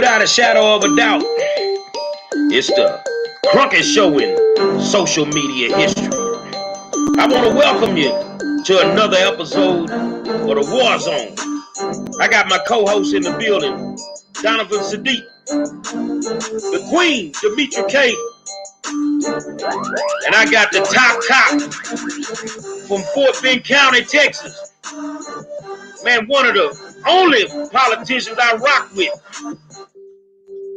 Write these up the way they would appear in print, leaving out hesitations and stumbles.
without a shadow of a doubt, it's the Crooked Show in social media history. I want to welcome you to another episode of the War Zone. I got my co-host in the building, Donovan Sadiq, the Queen, Demetra K, and I got the top cop from Fort Bend County, Texas. Man, one of the only politicians I rock with.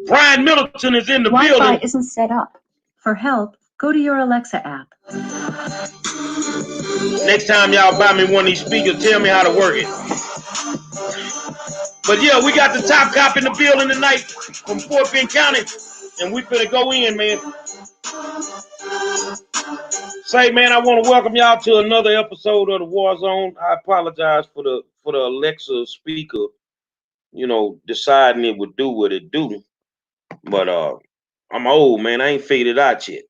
Brian Middleton is in the building. Wi-Fi isn't set up. For help, go to your Alexa app. Next time y'all buy me one of these speakers, tell me how to work it. But yeah, we got the top cop in the building tonight from Fort Bend County, and we finna go in, man. Say, man, I want to welcome y'all to another episode of the War Zone. I apologize for the Alexa speaker, deciding it would do what it do. But I'm old, man. I ain't figured it out yet.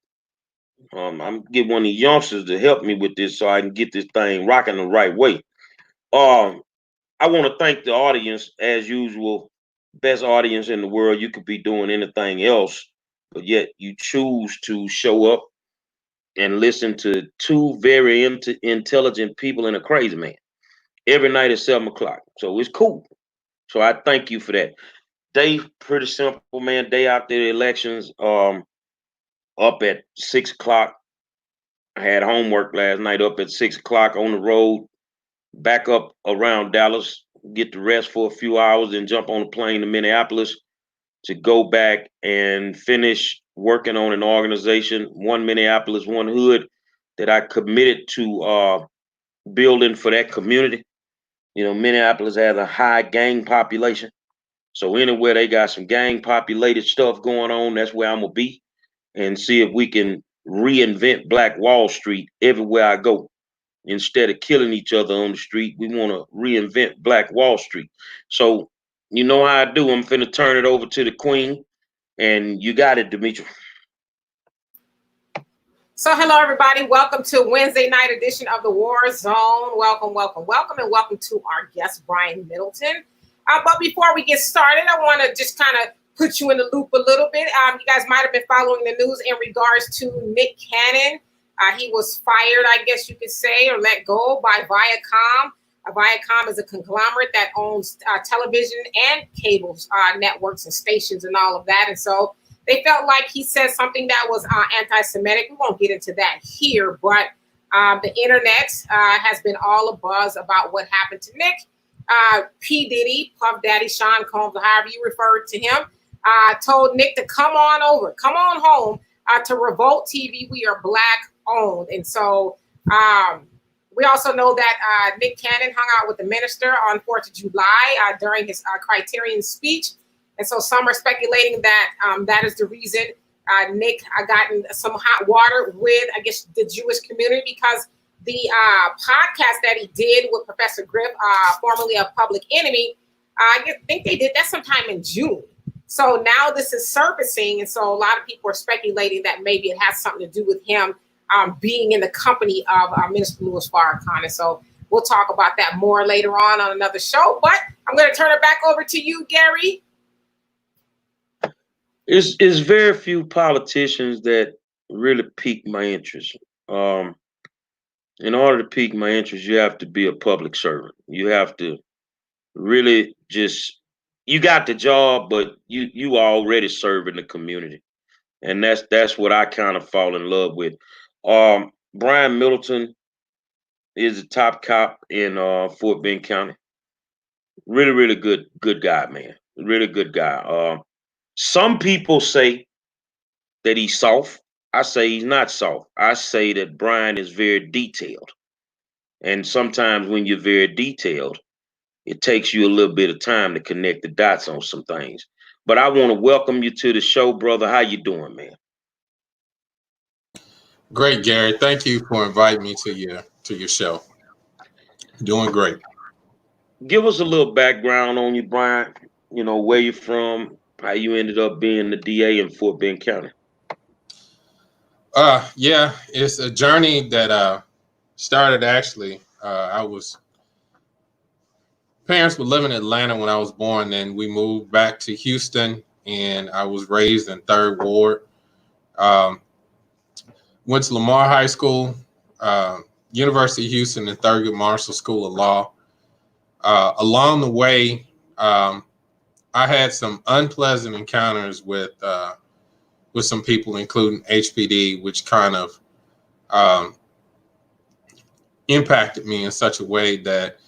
I'm getting one of the youngsters to help me with this so I can get this thing rocking the right way. I want to thank the audience, as usual. Best audience in the world. You could be doing anything else, but yet you choose to show up and listen to two very intelligent people and a crazy man every night at 7 o'clock. So it's cool. So I thank you for that. Day pretty simple, man. Day after the elections, up at 6 o'clock. I had homework last night up at 6 o'clock on the road, back up around Dallas, get to rest for a few hours, then jump on a plane to Minneapolis to go back and finish working on an organization, One Minneapolis, One Hood, that I committed to building for that community. Minneapolis has a high gang population. So anywhere they got some gang populated stuff going on, that's where I'm gonna be and see if we can reinvent Black Wall Street everywhere I go. Instead of killing each other on the street, we want to reinvent Black Wall Street. So you know how I do. I'm finna turn it over to the Queen, and you got it, Demetra. So hello, everybody. Welcome to Wednesday night edition of the War Zone. Welcome, welcome, welcome, and welcome to our guest, Brian Middleton. But before we get started, I want to just kind of put you in the loop a little bit. You guys might have been following the news in regards to Nick Cannon. He was fired, I guess you could say, or let go by Viacom. Viacom is a conglomerate that owns television and cable networks and stations and all of that. And so they felt like he said something that was anti-Semitic. We won't get into that here, but the internet has been all abuzz about what happened to Nick. P. Diddy, Puff Daddy, Sean Combs, however you referred to him, told Nick to come on home to Revolt TV. We are Black owned. And so we also know that Nick Cannon hung out with the minister on 4th of July during his Criterion speech. And so some are speculating that that is the reason Nick got in some hot water with, I guess, the Jewish community, because the podcast that he did with Professor Griff, formerly of Public Enemy, I think they did that sometime in June. So now this is surfacing. And so a lot of people are speculating that maybe it has something to do with him being in the company of Minister Louis Farrakhan. And so we'll talk about that more later on another show. But I'm going to turn it back over to you, Gary. It's very few politicians that really pique my interest. In order to pique my interest, you have to be a public servant. You have to really you got the job, but you already serving the community. And that's what I kind of fall in love with. Brian Middleton is the top cop in Fort Bend County. Really, really good guy, man. Really good guy. Some people say that he's soft. I say he's not soft. I say that Brian is very detailed. And sometimes when you're very detailed, it takes you a little bit of time to connect the dots on some things. But I want to welcome you to the show, brother. How you doing, man? Great, Gary. Thank you for inviting me to your show. Doing great. Give us a little background on you, Brian. Where you're from, how you ended up being the DA in Fort Bend County. Yeah, it's a journey that started actually. I was parents were living in Atlanta when I was born. Then we moved back to Houston, and I was raised in 3rd Ward. Went to Lamar High School, University of Houston, and Thurgood Marshall School of Law. Along the way, I had some unpleasant encounters with some people, including HPD, which kind of impacted me in such a way that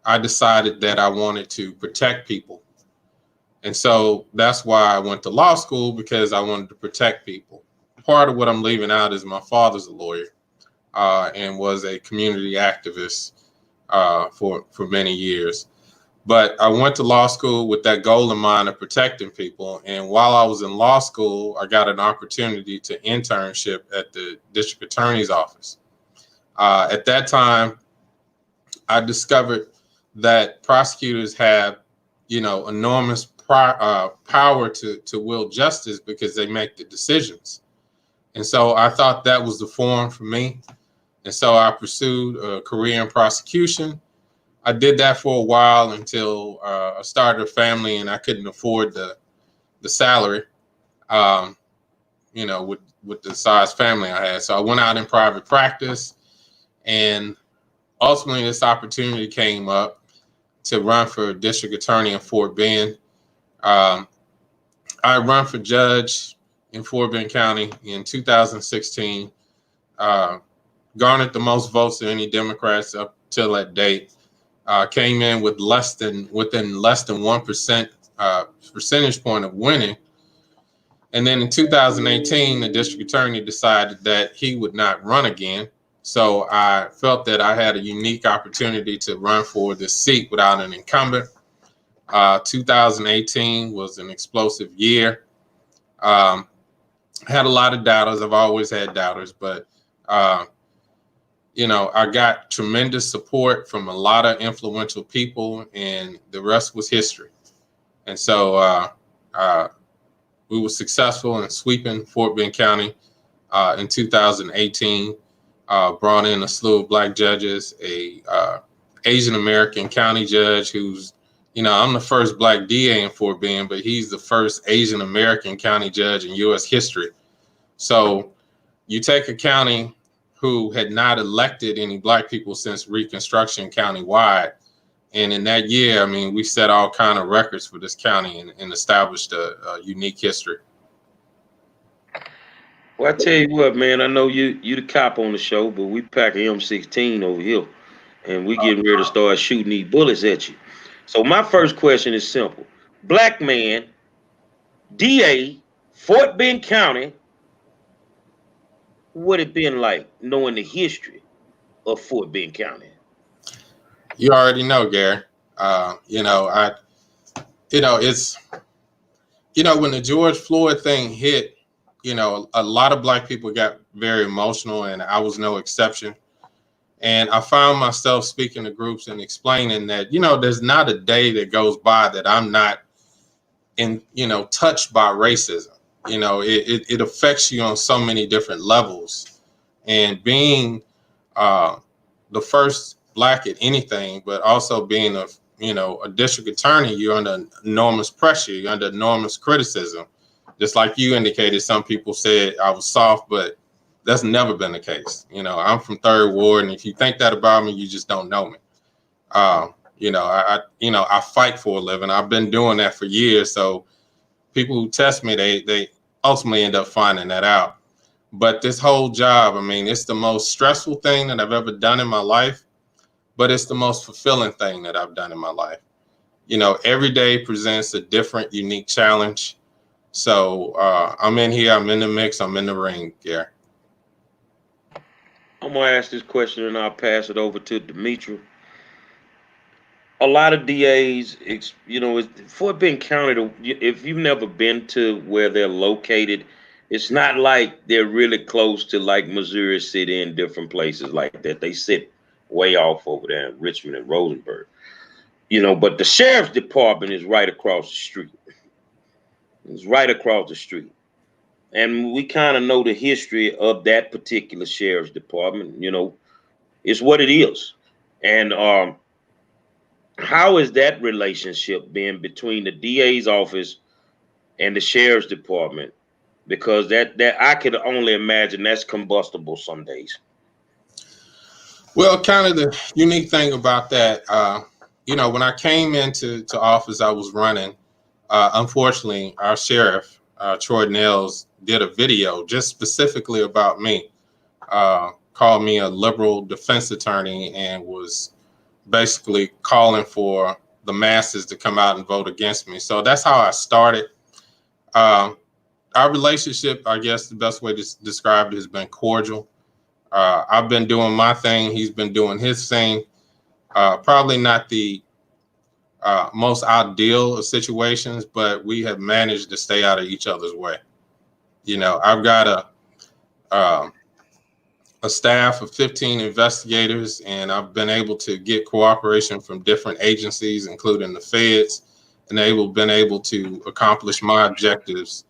I decided that I wanted to protect people. And so that's why I went to law school, because I wanted to protect people. Part of what I'm leaving out is my father's a lawyer and was a community activist for many years. But I went to law school with that goal in mind of protecting people. And while I was in law school, I got an opportunity to internship at the district attorney's office. At that time, I discovered that prosecutors have, enormous power to will justice because they make the decisions. And so I thought that was the forum for me. And so I pursued a career in prosecution. I did that for a while until I started a family and I couldn't afford the salary, with the size family I had. So I went out in private practice, and ultimately this opportunity came up to run for district attorney in Fort Bend. I run for judge in Fort Bend County in 2016, garnered the most votes of any Democrats up till that date. Came in with within less than 1% percentage point of winning. And then in 2018, the district attorney decided that he would not run again. So I felt that I had a unique opportunity to run for this seat without an incumbent. 2018 was an explosive year. Had a lot of doubters. I've always had doubters, but I got tremendous support from a lot of influential people, and the rest was history. And so we were successful in sweeping Fort Bend County in 2018, brought in a slew of Black judges, a Asian American county judge who's, I'm the first Black DA in Fort Bend, but he's the first Asian American county judge in U.S. history. So you take a county who had not elected any Black people since Reconstruction countywide. And in that year, we set all kind of records for this county and established a unique history. Well, I tell you what, man, I know you the cop on the show, but we pack a M16 over here, and we getting ready to start shooting these bullets at you. So my first question is simple. Black man, DA, Fort Bend County, what it been like knowing the history of Fort Bend County? You already know, Gary. When the George Floyd thing hit, a lot of Black people got very emotional, and I was no exception. And I found myself speaking to groups and explaining that, there's not a day that goes by that I'm not touched by racism. It affects you on so many different levels. And being the first Black at anything, but also being a district attorney, you're under enormous pressure. You're under enormous criticism. Just like you indicated, some people said I was soft, but that's never been the case. I'm from 3rd Ward, and if you think that about me, you just don't know me. I fight for a living. I've been doing that for years. So people who test me, they ultimately end up finding that out. But this whole job, it's the most stressful thing that I've ever done in my life, but it's the most fulfilling thing that I've done in my life. Every day presents a different, unique challenge. So I'm in here, I'm in the mix, I'm in the ring, Gary. I'm gonna ask this question and I'll pass it over to Demetri. A lot of DAs, Fort Bend County, if you've never been to where they're located, it's not like they're really close to like Missouri City and different places like that. They sit way off over there in Richmond and Rosenberg. But the sheriff's department is right across the street. It's right across the street. And we kind of know the history of that particular sheriff's department. It's what it is. And How is that relationship been between the DA's office and the sheriff's department? Because that I could only imagine that's combustible some days. Well, kind of the unique thing about that, when I came into office, I was running. Unfortunately, our sheriff, Troy Nels, did a video just specifically about me. Called me a liberal defense attorney and was basically calling for the masses to come out and vote against me. So that's how I started. Our relationship, I guess the best way to describe it, has been cordial. I've been doing my thing. He's been doing his thing. Probably not the most ideal of situations, but we have managed to stay out of each other's way. I've got a staff of 15 investigators, and I've been able to get cooperation from different agencies, including the feds, and been able to accomplish my objectives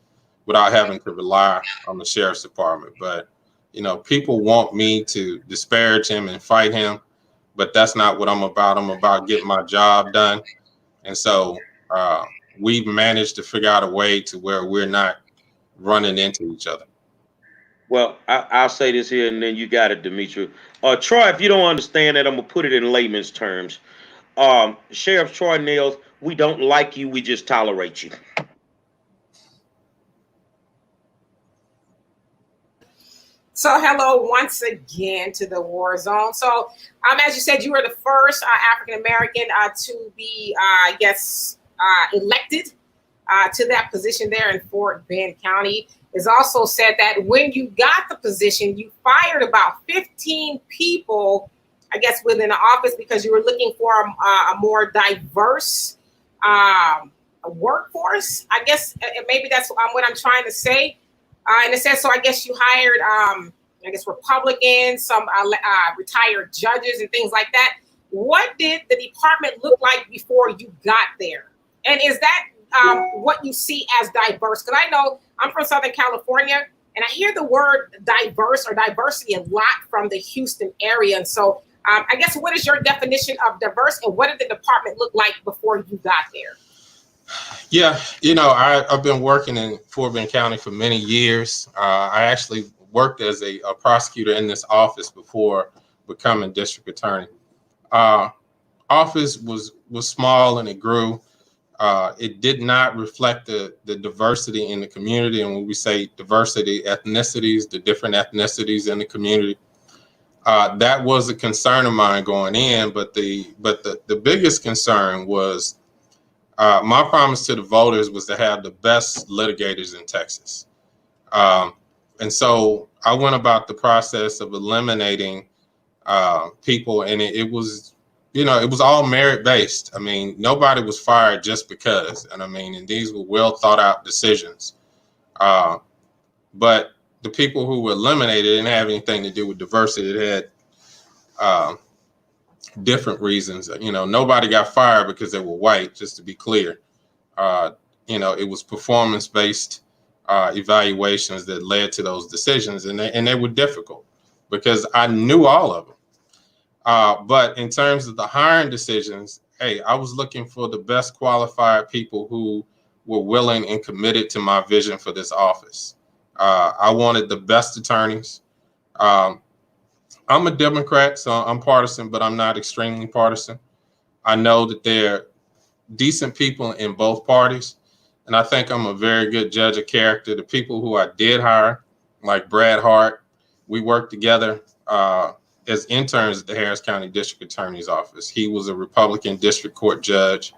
without having to rely on the sheriff's department. But, people want me to disparage him and fight him, but that's not what I'm about. I'm about getting my job done. And so we've managed to figure out a way to where we're not running into each other. Well, I'll say this here, and then you got it, Demetri. Troy, if you don't understand that, I'm gonna put it in layman's terms. Sheriff Troy Nels, we don't like you, we just tolerate you. So hello once again to the War Zone. So as you said, you were the first African American to be, elected to that position there in Fort Bend County. It's also said that when you got the position, you fired about 15 people, I guess, within the office because you were looking for a more diverse workforce. I guess maybe that's what I'm trying to say. In a sense, so I guess you hired, Republicans, some retired judges and things like that. What did the department look like before you got there? And is that what you see as diverse? Because I know I'm from Southern California, and I hear the word diverse or diversity a lot from the Houston area. And so I guess what is your definition of diverse, and what did the department look like before you got there? Yeah, I've been working in Fort Bend County for many years. I actually worked as a prosecutor in this office before becoming district attorney. Office was small and it grew. It did not reflect the diversity in the community. And when we say diversity, ethnicities, the different ethnicities in the community, that was a concern of mine going in. But the biggest concern was my promise to the voters was to have the best litigators in Texas. And so I went about the process of eliminating people, and it was, it was all merit based. I mean, nobody was fired just because, and these were well thought out decisions. But the people who were eliminated didn't have anything to do with diversity. It had different reasons. Nobody got fired because they were white, just to be clear. It was performance based evaluations that led to those decisions, and they were difficult because I knew all of them. But in terms of the hiring decisions, I was looking for the best qualified people who were willing and committed to my vision for this office. I wanted the best attorneys. I'm a Democrat, so I'm partisan, but I'm not extremely partisan. I know that there are decent people in both parties, and I think I'm a very good judge of character. The people who I did hire, like Brad Hart, we worked together as interns at the Harris County District Attorney's Office. He was a Republican district court judge.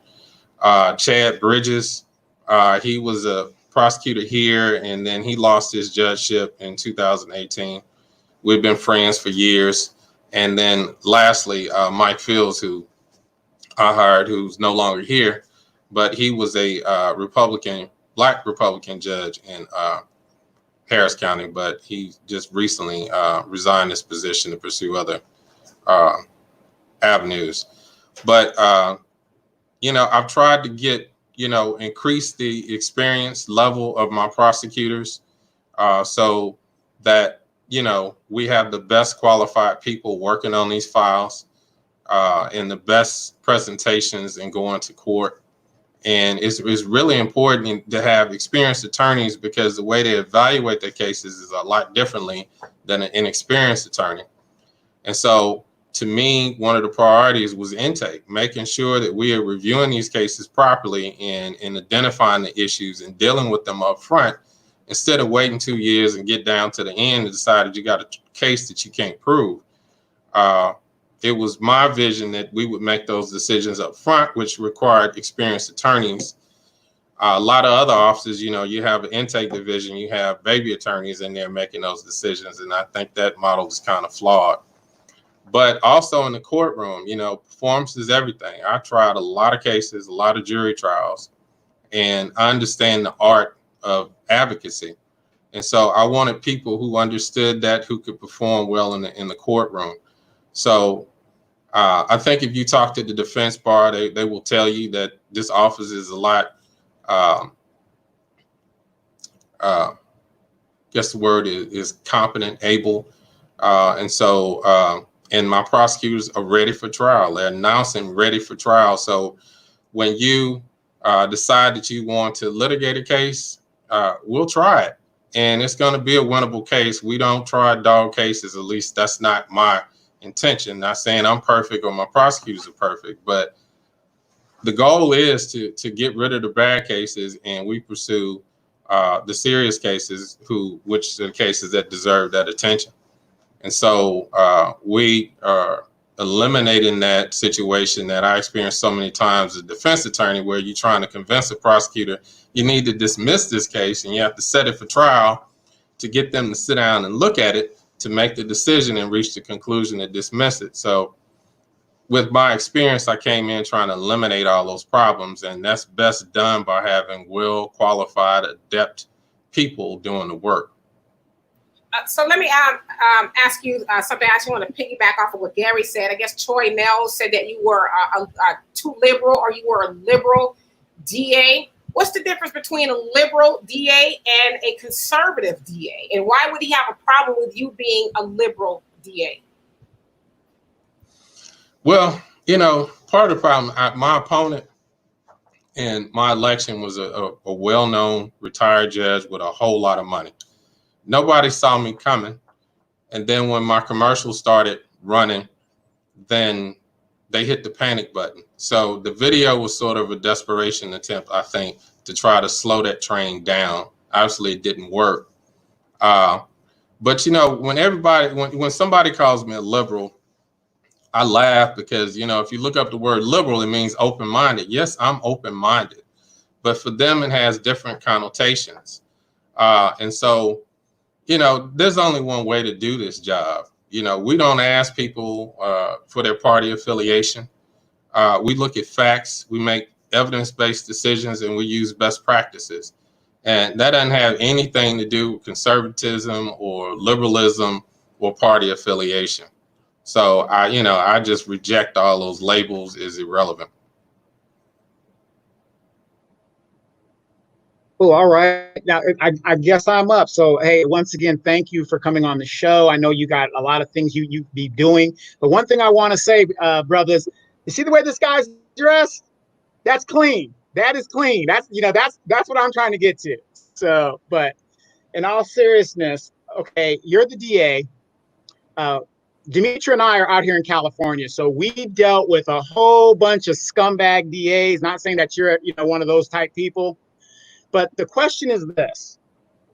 Chad Bridges, he was a prosecutor here, and then he lost his judgeship in 2018. We've been friends for years. And then lastly, Mike Fields, who I hired, who's no longer here, but he was a Black Republican judge in Harris County, but he just recently resigned his position to pursue other avenues. But, I've tried to get, increase the experience level of my prosecutors so that, we have the best qualified people working on these files. and the best presentations and going to court. And it's really important to have experienced attorneys because the way they evaluate their cases is a lot differently than an inexperienced attorney. And so to me, one of the priorities was intake, making sure that we are reviewing these cases properly and identifying the issues and dealing with them up front instead of waiting 2 years and get down to the end and decide that you got a case that you can't prove. It was my vision that we would make those decisions up front, which required experienced attorneys. A lot of other offices, you have an intake division, you have baby attorneys in there making those decisions. And I think that model is kind of flawed. But also in the courtroom, performance is everything. I tried a lot of cases, a lot of jury trials, and I understand the art of advocacy. And so I wanted people who understood that, who could perform well in the courtroom. So I think if you talk to the defense bar, they will tell you that this office is a lot, guess the word is competent, able. And my prosecutors are ready for trial. They're announcing ready for trial. So when you decide that you want to litigate a case, we'll try it. And it's going to be a winnable case. We don't try dog cases. At least that's not my intention. Not saying I'm perfect or my prosecutors are perfect, but the goal is to get rid of the bad cases and we pursue the serious cases, which are the cases that deserve that attention. And so we are eliminating that situation that I experienced so many times as a defense attorney, where you're trying to convince a prosecutor you need to dismiss this case and you have to set it for trial to get them to sit down and look at it to make the decision and reach the conclusion to dismiss it. So with my experience, I came in trying to eliminate all those problems, and that's best done by having well-qualified, adept people doing the work. So let me ask you something. I actually want to piggyback off of what Gary said. I guess Troy Nell said that you were too liberal, or you were a liberal DA. What's the difference between a liberal DA and a conservative DA? And why would he have a problem with you being a liberal DA? Well, part of the problem, my opponent in my election was a well-known retired judge with a whole lot of money. Nobody saw me coming. And then when my commercial started running, then they hit the panic button. So the video was sort of a desperation attempt, I think, to try to slow that train down. Obviously, it didn't work. But, when somebody calls me a liberal, I laugh because, if you look up the word liberal, it means open-minded. Yes, I'm open-minded. But for them, it has different connotations. And so, there's only one way to do this job. We don't ask people for their party affiliation. We look at facts, we make evidence-based decisions, and we use best practices. And that doesn't have anything to do with conservatism or liberalism or party affiliation. So I just reject all those labels as irrelevant. Oh, all right. Now, I guess I'm up. So, hey, once again, thank you for coming on the show. I know you got a lot of things you be doing. But one thing I want to say, brothers, you see the way this guy's dressed? That's clean. That is clean. That's what I'm trying to get to. So, but in all seriousness, okay, you're the DA. Demetra and I are out here in California, so we dealt with a whole bunch of scumbag DAs. Not saying that you're one of those type people. But the question is this: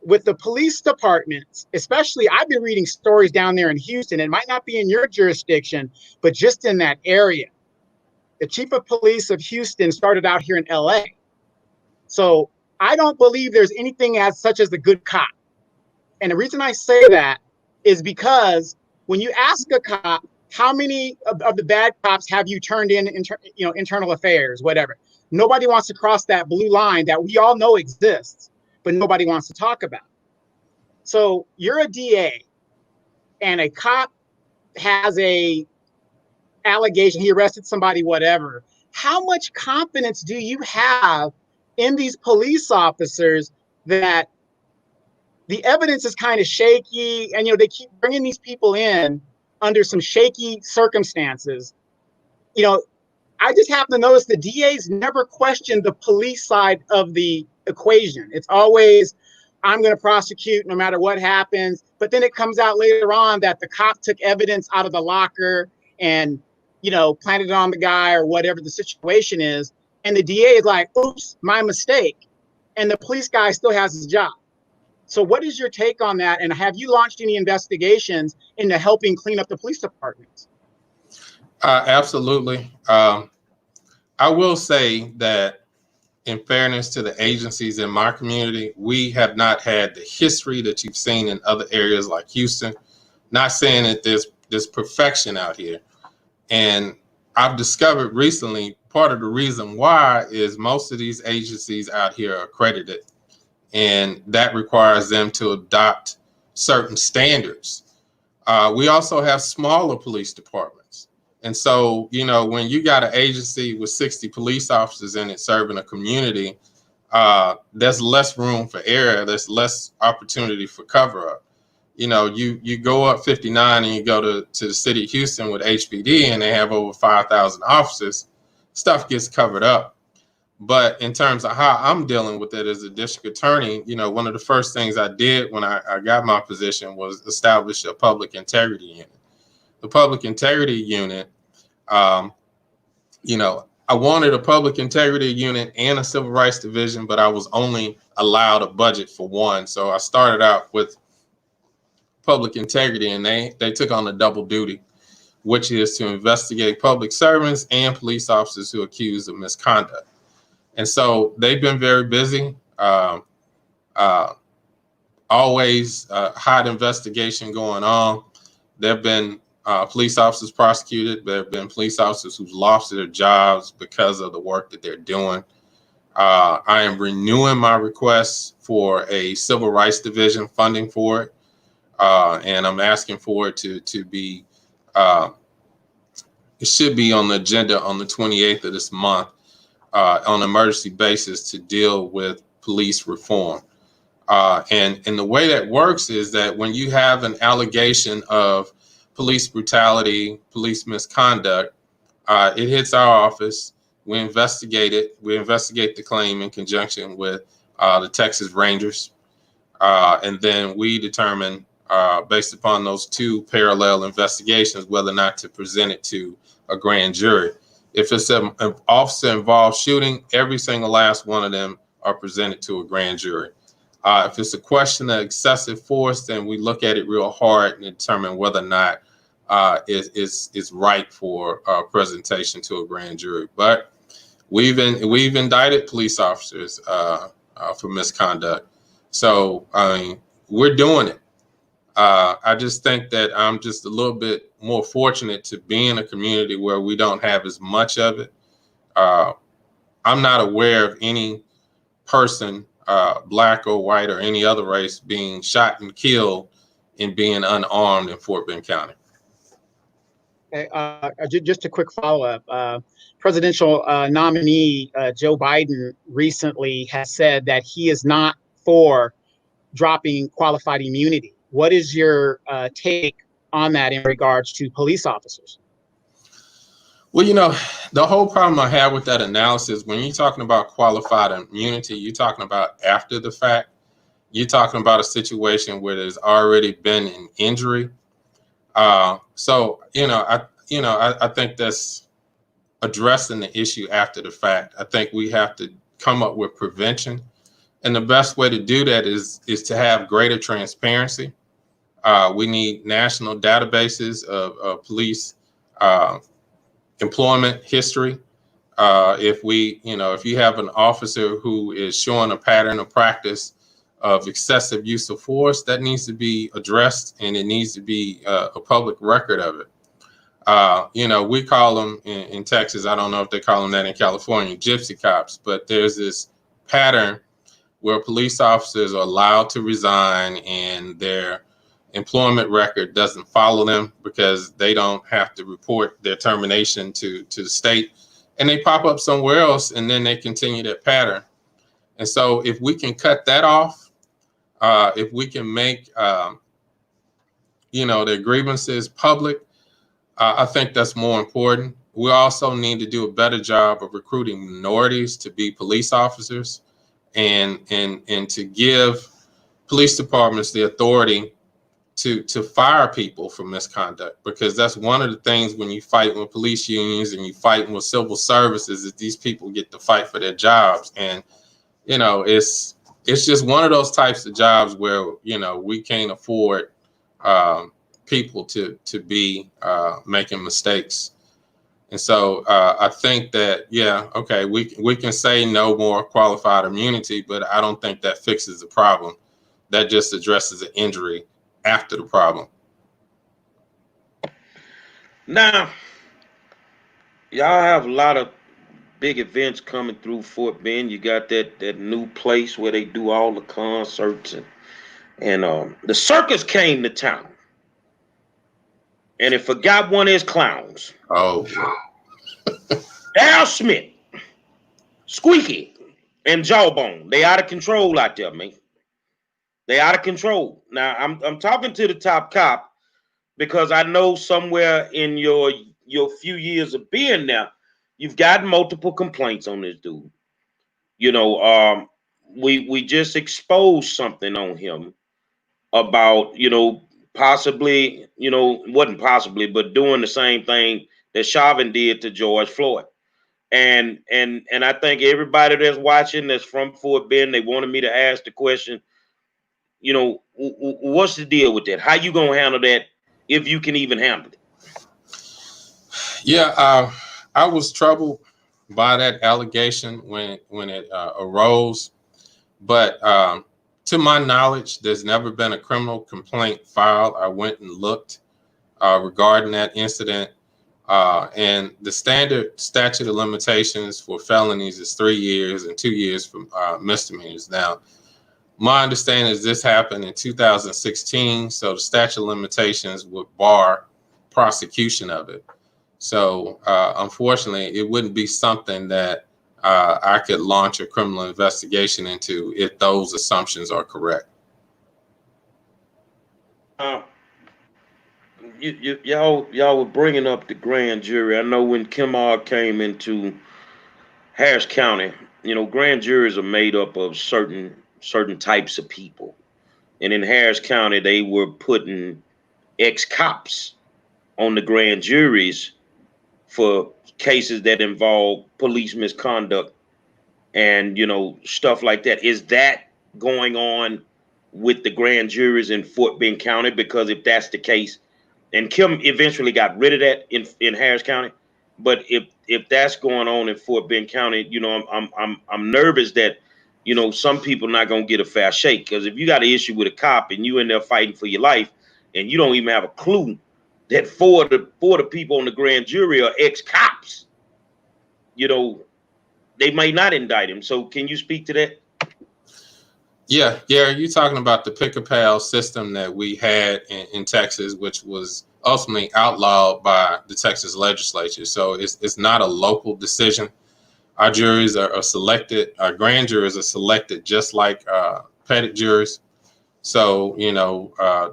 with the police departments, especially, I've been reading stories down there in Houston. It might not be in your jurisdiction, but just in that area. The chief of police of Houston started out here in LA. So I don't believe there's anything as such as a good cop. And the reason I say that is because when you ask a cop, how many of the bad cops have you turned in, internal affairs, whatever? Nobody wants to cross that blue line that we all know exists, but nobody wants to talk about. So you're a DA and a cop has a allegation, he arrested somebody, whatever. How much confidence do you have in these police officers that the evidence is kind of shaky and, they keep bringing these people in under some shaky circumstances? you know, I just happen to notice the DAs never question the police side of the equation. It's always, I'm going to prosecute no matter what happens. But then it comes out later on that the cop took evidence out of the locker and, you know, planted it on the guy or whatever the situation is. And the DA is like, oops, my mistake. And the police guy still has his job. So what is your take on that? And have you launched any investigations into helping clean up the police departments? Absolutely. I will say that in fairness to the agencies in my community, we have not had the history that you've seen in other areas like Houston. Not saying that there's perfection out here. And I've discovered recently part of the reason why is most of these agencies out here are accredited, and that requires them to adopt certain standards. We also have smaller police departments. And so, you know, when you got an agency with 60 police officers in it serving a community, there's less room for error. There's less opportunity for cover up. You know, you go up 59 and you go to the city of Houston with HPD and they have over 5,000 officers, stuff gets covered up. But in terms of how I'm dealing with it as a district attorney, you know, one of the first things I did when I got my position was establish a public integrity unit. The public integrity unit, you know, I wanted a public integrity unit and a civil rights division, but I was only allowed a budget for one. So I started out with public integrity, and they took on the double duty, which is to investigate public servants and police officers who are accused of misconduct. And so they've been very busy. Always hot investigation going on. There have been police officers prosecuted. There have been police officers who've lost their jobs because of the work that they're doing. I am renewing my request for a civil rights division funding for it. And I'm asking for it to be, it should be on the agenda on the 28th of this month on an emergency basis to deal with police reform. And the way that works is that when you have an allegation of police brutality, police misconduct, it hits our office. We investigate it. We investigate the claim in conjunction with the Texas Rangers. And then we determine, based upon those two parallel investigations, whether or not to present it to a grand jury. If it's an officer involved shooting, every single last one of them are presented to a grand jury. If it's a question of excessive force, then we look at it real hard and determine whether or not it's right for presentation to a grand jury. But we've indicted police officers for misconduct. So I mean, we're doing it. I just think that I'm just a little bit more fortunate to be in a community where we don't have as much of it. I'm not aware of any person, black or white or any other race, being shot and killed and being unarmed in Fort Bend County. Okay, just a quick follow-up. Presidential nominee Joe Biden recently has said that he is not for dropping qualified immunity. What is your take on that in regards to police officers? Well, you know, the whole problem I have with that analysis, when you're talking about qualified immunity, you're talking about after the fact. You're talking about a situation where there's already been an injury. So, I think that's addressing the issue after the fact. I think we have to come up with prevention. And the best way to do that is to have greater transparency. We need national databases of police employment history. If you have an officer who is showing a pattern of practice of excessive use of force, that needs to be addressed, and it needs to be a public record of it. We call them in Texas, I don't know if they call them that in California, gypsy cops, but there's this pattern where police officers are allowed to resign and their employment record doesn't follow them because they don't have to report their termination to the state, and they pop up somewhere else and then they continue that pattern. And so if we can cut that off, if we can make their grievances public, I think that's more important. we also need to do a better job of recruiting minorities to be police officers, and to give police departments the authority to fire people for misconduct, because that's one of the things when you fight with police unions and you fight with civil services, is these people get to fight for their jobs. And it's just one of those types of jobs where we can't afford people to be making mistakes. And so I think that, okay, we can say no more qualified immunity, but I don't think that fixes the problem. That just addresses the injury after the problem. Now, y'all have a lot of big events coming through Fort Bend. You got that new place where they do all the concerts, and the circus came to town, and it forgot one of his clowns. Oh, Al Smith, Squeaky, and Jawbone. They out of control out there, man. They out of control. Now I'm talking to the top cop, because I know somewhere in your few years of being there, you've gotten multiple complaints on this dude. We just exposed something on him about, possibly, wasn't possibly, but doing the same thing that Chauvin did to George Floyd. And I think everybody that's watching that's from Fort Bend, they wanted me to ask the question, what's the deal with that? How you gonna handle that, if you can even handle it? Yeah, I was troubled by that allegation when it arose, but to my knowledge, there's never been a criminal complaint filed. I went and looked regarding that incident, and the standard statute of limitations for felonies is 3 years and 2 years for misdemeanors. Now, my understanding is this happened in 2016, so the statute of limitations would bar prosecution of it. So unfortunately, it wouldn't be something that I could launch a criminal investigation into if those assumptions are correct. Y'all were bringing up the grand jury. I know when Kemar came into Harris County, grand juries are made up of certain types of people. And in Harris County, they were putting ex-cops on the grand juries for cases that involve police misconduct and, stuff like that. Is that going on with the grand juries in Fort Bend County? Because if that's the case, and Kim eventually got rid of that in Harris County, but if that's going on in Fort Bend County, I'm nervous that some people not gonna get a fair shake, because if you got an issue with a cop and you in there fighting for your life and you don't even have a clue that four of the people on the grand jury are ex-cops, they might not indict him. So can you speak to that? Yeah, you're talking about the pick-a-pal system that we had in Texas, which was ultimately outlawed by the Texas legislature. So it's not a local decision. Our juries are selected. Our grand juries are selected just like pettit juries. So,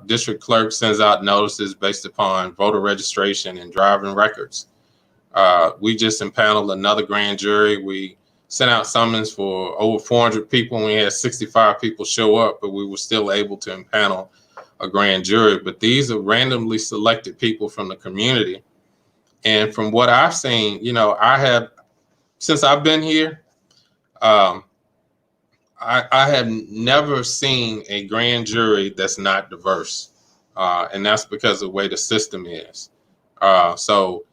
district clerk sends out notices based upon voter registration and driving records. We just impaneled another grand jury. We sent out summons for over 400 people, and we had 65 people show up, but we were still able to impanel a grand jury. But these are randomly selected people from the community. And from what I've seen, since I've been here, I have never seen a grand jury that's not diverse. And that's because of the way the system is. So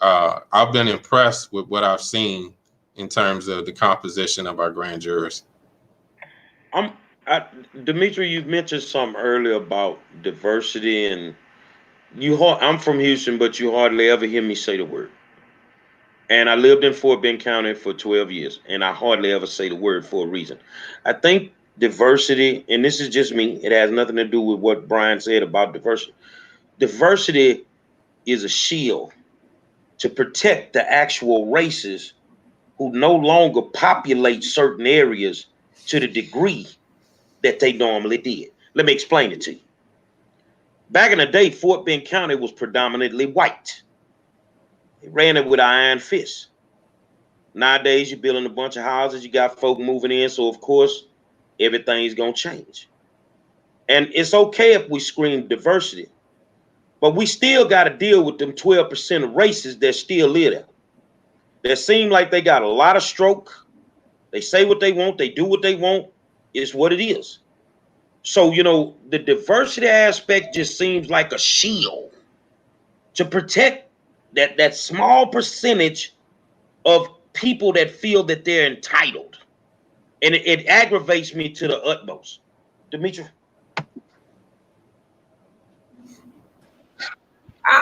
I've been impressed with what I've seen in terms of the composition of our grand jurors. Dimitri, you mentioned something earlier about diversity, and I'm from Houston, but you hardly ever hear me say the word. And I lived in Fort Bend County for 12 years, and I hardly ever say the word for a reason. I think diversity, and this is just me, it has nothing to do with what Brian said about diversity. Diversity is a shield to protect the actual races who no longer populate certain areas to the degree that they normally did. Let me explain it to you. Back in the day, Fort Bend County was predominantly white. ran it with an iron fist. Nowadays, you're building a bunch of houses. You got folk moving in. So, of course, everything's going to change. And it's okay if we scream diversity. But we still got to deal with them 12% of races that still live there. That seem like they got a lot of stroke. They say what they want. They do what they want. It's what it is. So, you know, the diversity aspect just seems like a shield to protect that small percentage of people that feel that they're entitled. And it aggravates me to the utmost. Demetri?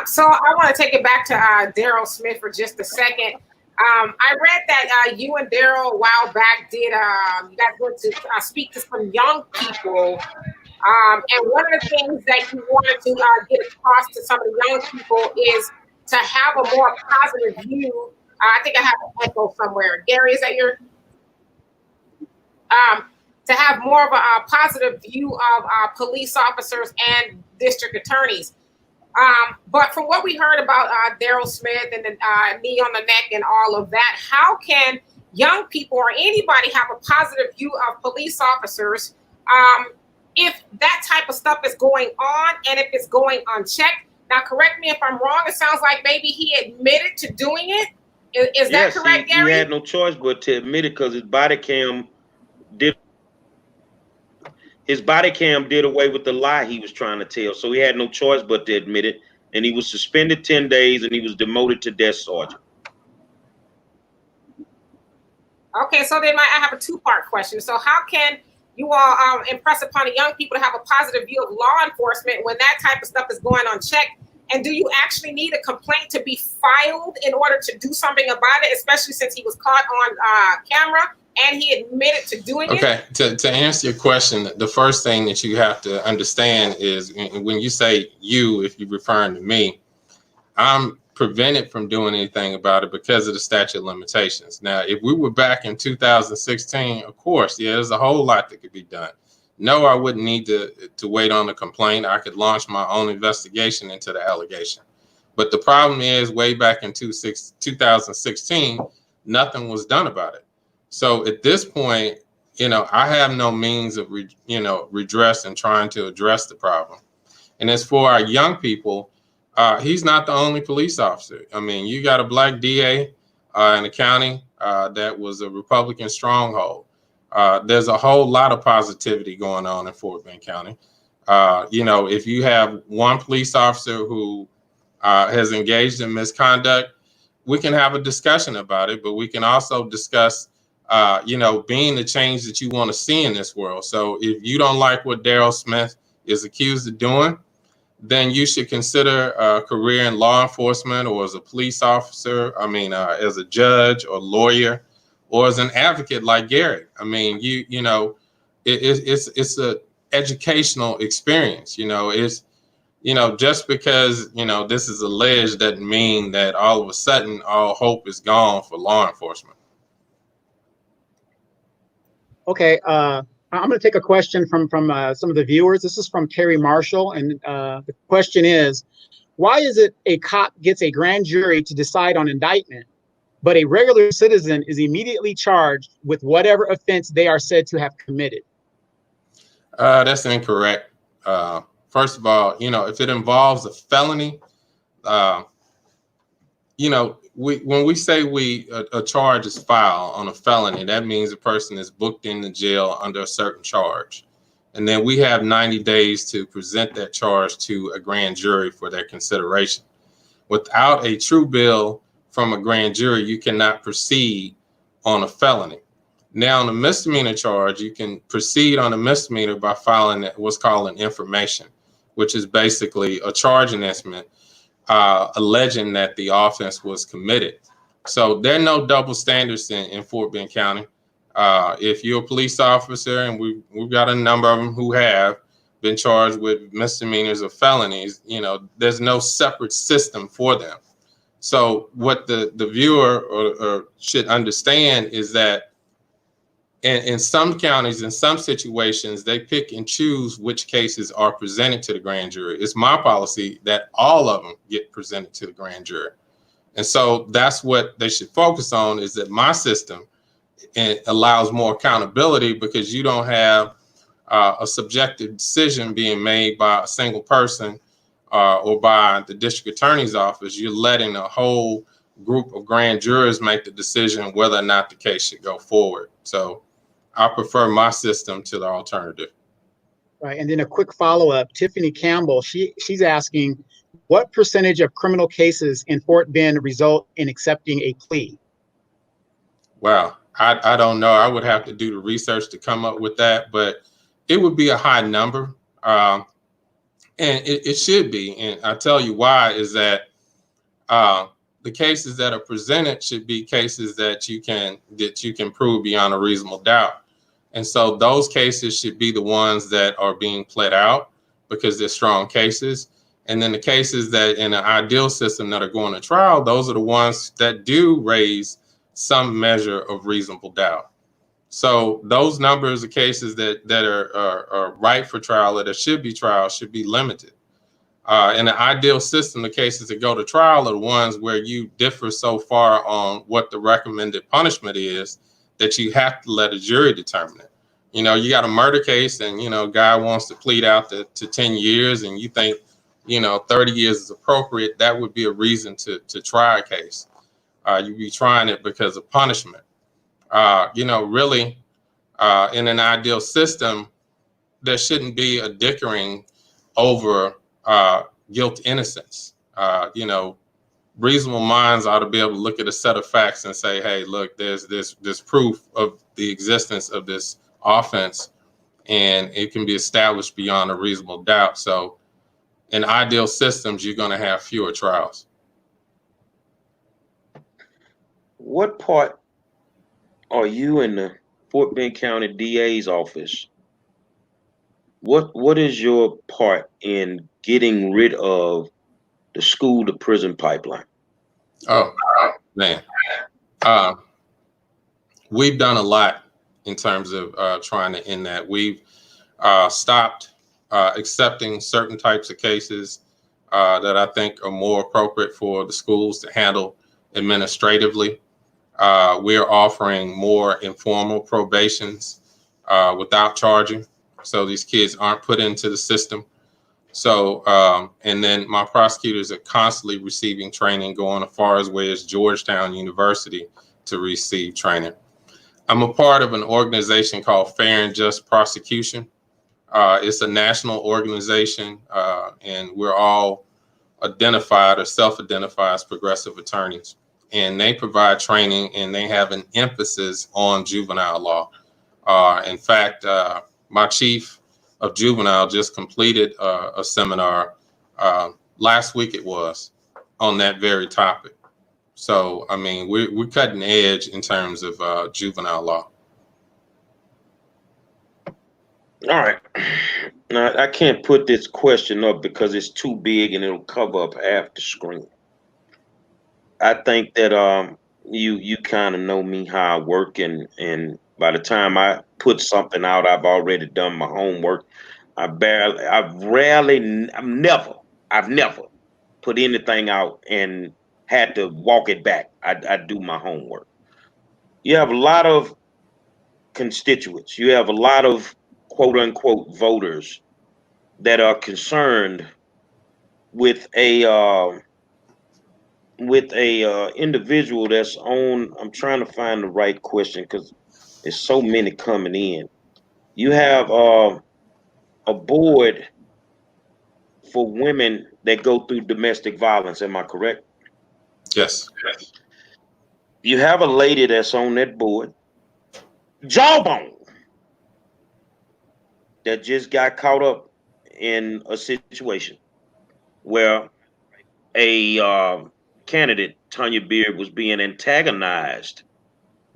So I want to take it back to Daryl Smith for just a second. I read that you and Daryl a while back did, you guys went to speak to some young people. And one of the things that you wanted to get across to some of the young people is to have a more positive view. I think I have an echo somewhere. Gary, is that your? To have more of a positive view of police officers and district attorneys. But from what we heard about Daryl Smith and the knee on the neck and all of that, how can young people or anybody have a positive view of police officers if that type of stuff is going on and if it's going unchecked? Now, correct me if I'm wrong. It sounds like maybe he admitted to doing it. Is that correct, Gary? He had no choice but to admit it because his body cam did away with the lie he was trying to tell. So he had no choice but to admit it. And he was suspended 10 days and he was demoted to desk sergeant. Okay, so then I have a two-part question. So how can you all impress upon the young people to have a positive view of law enforcement when that type of stuff is going unchecked? And do you actually need a complaint to be filed in order to do something about it, especially since he was caught on camera and he admitted to doing it? Okay, to answer your question, the first thing that you have to understand is when you say you, if you're referring to me, I'm prevented from doing anything about it because of the statute of limitations. Now, if we were back in 2016, of course, yeah, there's a whole lot that could be done. No, I wouldn't need to wait on a complaint. I could launch my own investigation into the allegation. But the problem is way back in 2016, nothing was done about it. So at this point, you know, I have no means of, redress and trying to address the problem. And as for our young people, he's not the only police officer. I mean, you got a black DA in the county that was a Republican stronghold. There's a whole lot of positivity going on in Fort Bend County. If you have one police officer who has engaged in misconduct, we can have a discussion about it, but we can also discuss, being the change that you want to see in this world. So if you don't like what Daryl Smith is accused of doing, then you should consider a career in law enforcement or as a police officer, as a judge or lawyer or as an advocate like Gary. I mean, it's a educational experience. Just because, this is alleged doesn't mean that all of a sudden all hope is gone for law enforcement. Okay, I'm going to take a question from some of the viewers. This is from Terry Marshall, and the question is, why is it a cop gets a grand jury to decide on indictment, but a regular citizen is immediately charged with whatever offense they are said to have committed? That's incorrect. First of all, if it involves a felony, when we say a charge is filed on a felony, that means a person is booked into jail under a certain charge. And then we have 90 days to present that charge to a grand jury for their consideration. Without a true bill from a grand jury, you cannot proceed on a felony. Now, on a misdemeanor charge, you can proceed on a misdemeanor by filing what's called an information, which is basically a charge enactment alleging that the offense was committed. So there are no double standards in Fort Bend County. If you're a police officer, and we've got a number of them who have been charged with misdemeanors or felonies, there's no separate system for them. So what the viewer or should understand is that in some counties, in some situations, they pick and choose which cases are presented to the grand jury. It's my policy that all of them get presented to the grand jury. And so that's what they should focus on, is that my system, it allows more accountability, because you don't have a subjective decision being made by a single person or by the district attorney's office. You're letting a whole group of grand jurors make the decision whether or not the case should go forward. So I prefer my system to the alternative. Right. And then a quick follow-up, Tiffany Campbell, she's asking, what percentage of criminal cases in Fort Bend result in accepting a plea? Wow, I don't know. I would have to do the research to come up with that, but it would be a high number. And it should be. And I tell you why is that the cases that are presented should be cases that you can prove beyond a reasonable doubt. And so those cases should be the ones that are being pled out, because they're strong cases. And then the cases that in an ideal system that are going to trial, those are the ones that do raise some measure of reasonable doubt. So those numbers of cases that are right for trial, that should be trial, should be limited. In an ideal system, the cases that go to trial are the ones where you differ so far on what the recommended punishment is that you have to let a jury determine it. You know, you got a murder case and, guy wants to plead out to 10 years and you think, 30 years is appropriate. That would be a reason to try a case. You'd be trying it because of punishment. Really, in an ideal system, there shouldn't be a dickering over guilt, innocence. Reasonable minds ought to be able to look at a set of facts and say, hey, look, there's proof of the existence of this offense, and it can be established beyond a reasonable doubt. So in ideal systems, you're going to have fewer trials. What part are you in the Fort Bend County DA's office? What is your part in getting rid of the school to prison pipeline? Oh, man. We've done a lot in terms of trying to end that. We've stopped accepting certain types of cases that I think are more appropriate for the schools to handle administratively. We're offering more informal probations without charging, so these kids aren't put into the system. So, and then my prosecutors are constantly receiving training, going as far away as Georgetown University to receive training. I'm a part of an organization called Fair and Just Prosecution. It's a national organization, and we're all identified or self-identified as progressive attorneys. And they provide training, and they have an emphasis on juvenile law. In fact, my chief of juvenile just completed a seminar last week, it was, on that very topic. So, I mean, we're cutting edge in terms of juvenile law. All right. Now, I can't put this question up because it's too big and it'll cover up half the screen. I think that you kind of know me, how I work, and by the time I put something out, I've already done my homework. I've never put anything out and had to walk it back. I do my homework. You have a lot of constituents. You have a lot of quote unquote voters that are concerned with a individual that's on. I'm trying to find the right question because there's so many coming in. You have a board for women that go through domestic violence. Am I correct? Yes. You have a lady that's on that board, Jawbone, that just got caught up in a situation where a candidate, Tanya Beard, was being antagonized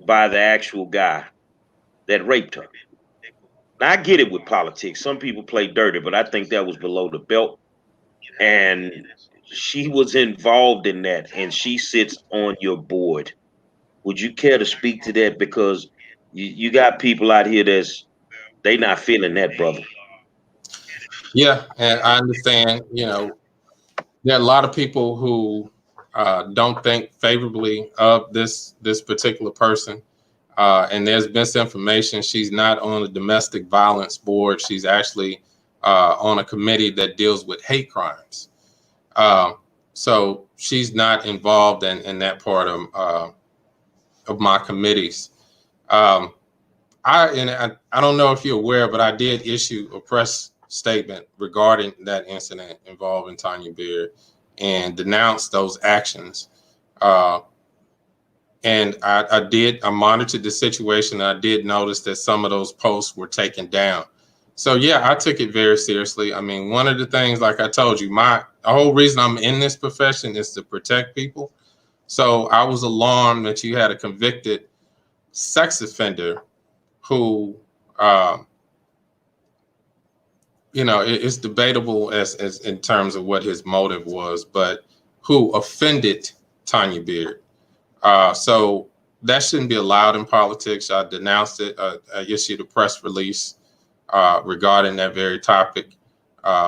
by the actual guy that raped her. Now, I get it with politics. Some people play dirty, but I think that was below the belt. And she was involved in that, and she sits on your board. Would you care to speak to that? Because you got people out here they not feeling that, brother. Yeah, and I understand, there are a lot of people who don't think favorably of this particular person. And there's misinformation. She's not on the domestic violence board. She's actually on a committee that deals with hate crimes. So she's not involved in that part of my committees. I don't know if you're aware, but I did issue a press statement regarding that incident involving Tanya Beard and denounced those actions. And I monitored the situation. I did notice that some of those posts were taken down. So yeah, I took it very seriously. I mean, one of the things, like I told you, the whole reason I'm in this profession is to protect people. So I was alarmed that you had a convicted sex offender who, it's debatable as in terms of what his motive was, but who offended Tanya Beard. So that shouldn't be allowed in politics. I denounced it. I issued a press release regarding that very topic,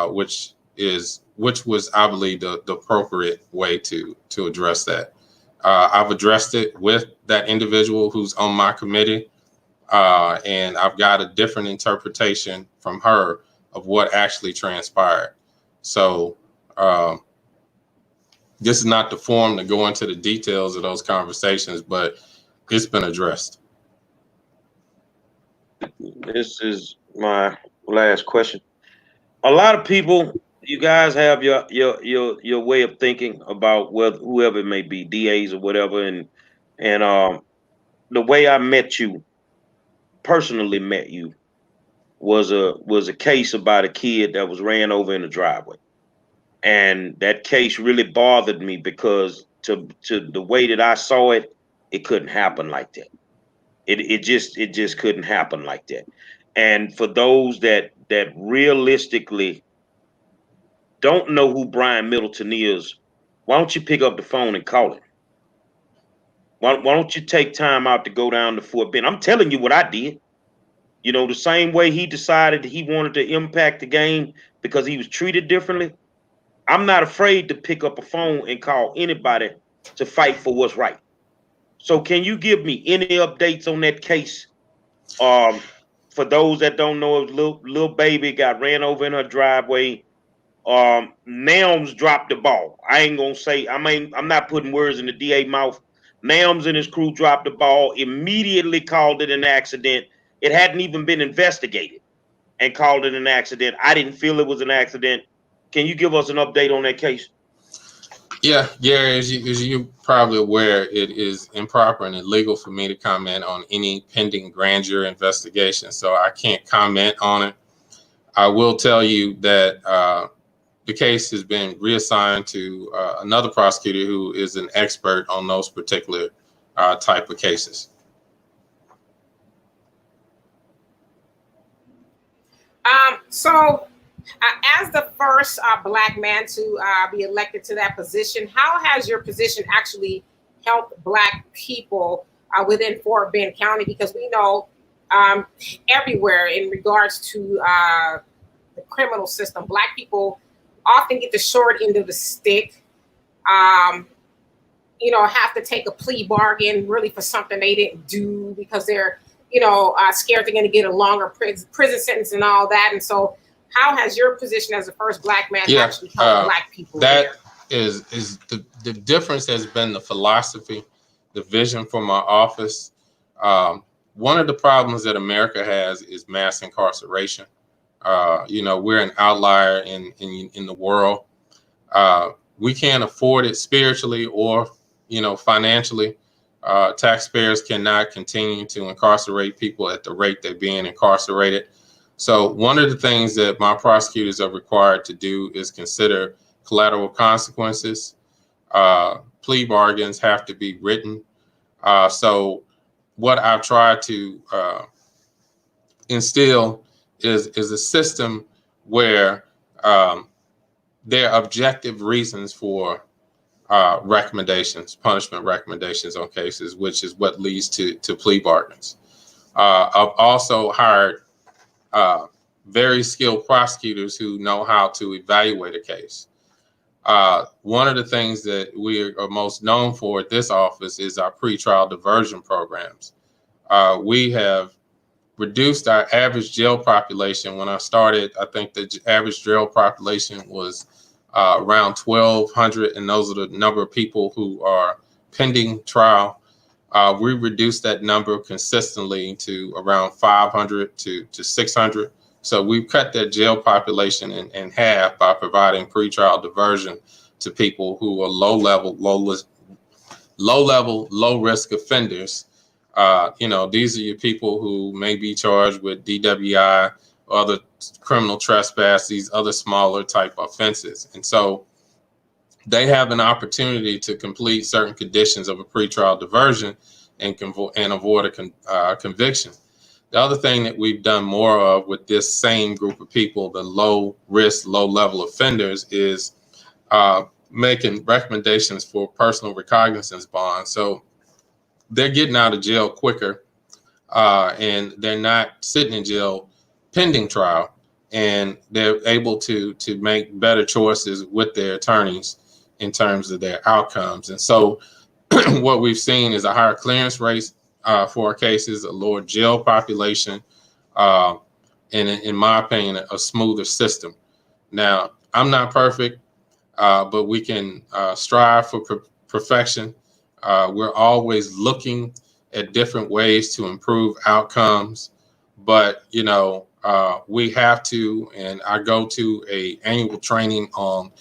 which was, I believe, the appropriate way to address that. I've addressed it with that individual who's on my committee, and I've got a different interpretation from her of what actually transpired. So this is not the forum to go into the details of those conversations, but it's been addressed. This is my last question. A lot of people, you guys have your way of thinking about whoever it may be, DAs or whatever, and the way I personally met you, was a case about a kid that was ran over in the driveway, and that case really bothered me because to the way that I saw it, it couldn't happen like that. It just couldn't happen like that. And for those that realistically don't know who Brian Middleton is, why don't you pick up the phone and call him? Why don't you take time out to go down to Fort Bend? I'm telling you what I did. You know, the same way he decided he wanted to impact the game because he was treated differently. I'm not afraid to pick up a phone and call anybody to fight for what's right. So can you give me any updates on that case? For those that don't know, little baby got ran over in her driveway. Nelms dropped the ball. I ain't gonna say, I'm not putting words in the DA mouth. Nelms and his crew dropped the ball, immediately called it an accident. It hadn't even been investigated and called it an accident. I didn't feel it was an accident. Can you give us an update on that case? Yeah, Gary, as you're probably aware, it is improper and illegal for me to comment on any pending grand jury investigation, so I can't comment on it. I will tell you that the case has been reassigned to another prosecutor who is an expert on those particular type of cases. So as the first Black man to be elected to that position, how has your position actually helped Black people within Fort Bend County? Because we know everywhere in regards to the criminal system, Black people often get the short end of the stick, have to take a plea bargain really for something they didn't do because they're scared they're going to get a longer prison sentence and all that. And so how has your position as the first Black man actually helped Black people? That is the difference has been the philosophy, the vision for my office. One of the problems that America has is mass incarceration. We're an outlier in the world. We can't afford it spiritually or, financially. Taxpayers cannot continue to incarcerate people at the rate they're being incarcerated. So one of the things that my prosecutors are required to do is consider collateral consequences. Plea bargains have to be written. So what I've tried to instill is a system where there are objective reasons for recommendations, punishment recommendations on cases, which is what leads to plea bargains. I've also hired very skilled prosecutors who know how to evaluate a case. One of the things that we are most known for at this office is our pretrial diversion programs. We have reduced our average jail population. When I started, I think the average jail population was around 1,200, and those are the number of people who are pending trial. We reduced that number consistently to around 500 to 600. So we've cut that jail population in half by providing pretrial diversion to people who are low level, low risk offenders. These are your people who may be charged with DWI, or other criminal trespass, these other smaller type offenses. And so they have an opportunity to complete certain conditions of a pretrial diversion and avoid a conviction. The other thing that we've done more of with this same group of people, the low risk, low level offenders, is making recommendations for personal recognizance bonds. So they're getting out of jail quicker, and they're not sitting in jail pending trial, and they're able to make better choices with their attorneys in terms of their outcomes. And so what we've seen is a higher clearance rate for our cases, a lower jail population, and in my opinion, a smoother system. Now, I'm not perfect, but we can strive for perfection. We're always looking at different ways to improve outcomes, but we have to, and I go to a annual training on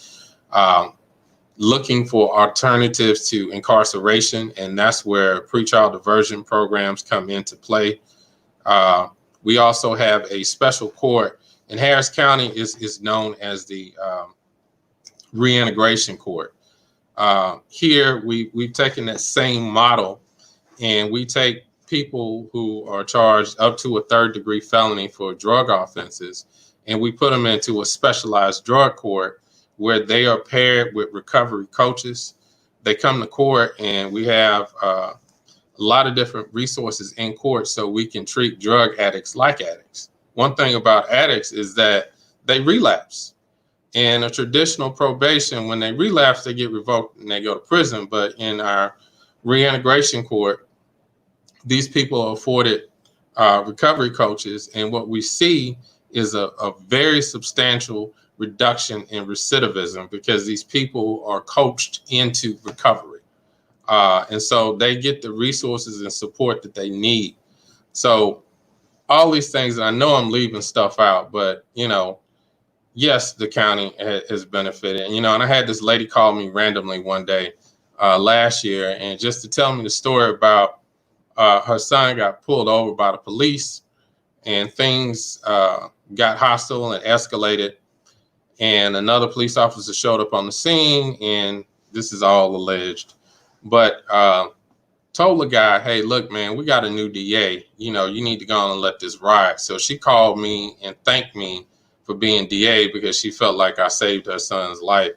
looking for alternatives to incarceration, and that's where pretrial diversion programs come into play. We also have a special court in Harris County is known as the reintegration court. Here, we've taken that same model, and we take people who are charged up to a third-degree felony for drug offenses, and we put them into a specialized drug court where they are paired with recovery coaches. They come to court, and we have a lot of different resources in court so we can treat drug addicts like addicts. One thing about addicts is that they relapse. In a traditional probation, when they relapse, they get revoked and they go to prison. But in our reintegration court, these people are afforded recovery coaches. And what we see is a very substantial reduction in recidivism because these people are coached into recovery. And so they get the resources and support that they need. So all these things, and I know I'm leaving stuff out, but, yes, the county has benefited. And I had this lady call me randomly one day last year, and just to tell me the story about her son got pulled over by the police, and things got hostile and escalated. And another police officer showed up on the scene, and this is all alleged, but told the guy, hey, look, man, we got a new DA. You need to go on and let this ride. So she called me and thanked me for being DA because she felt like I saved her son's life.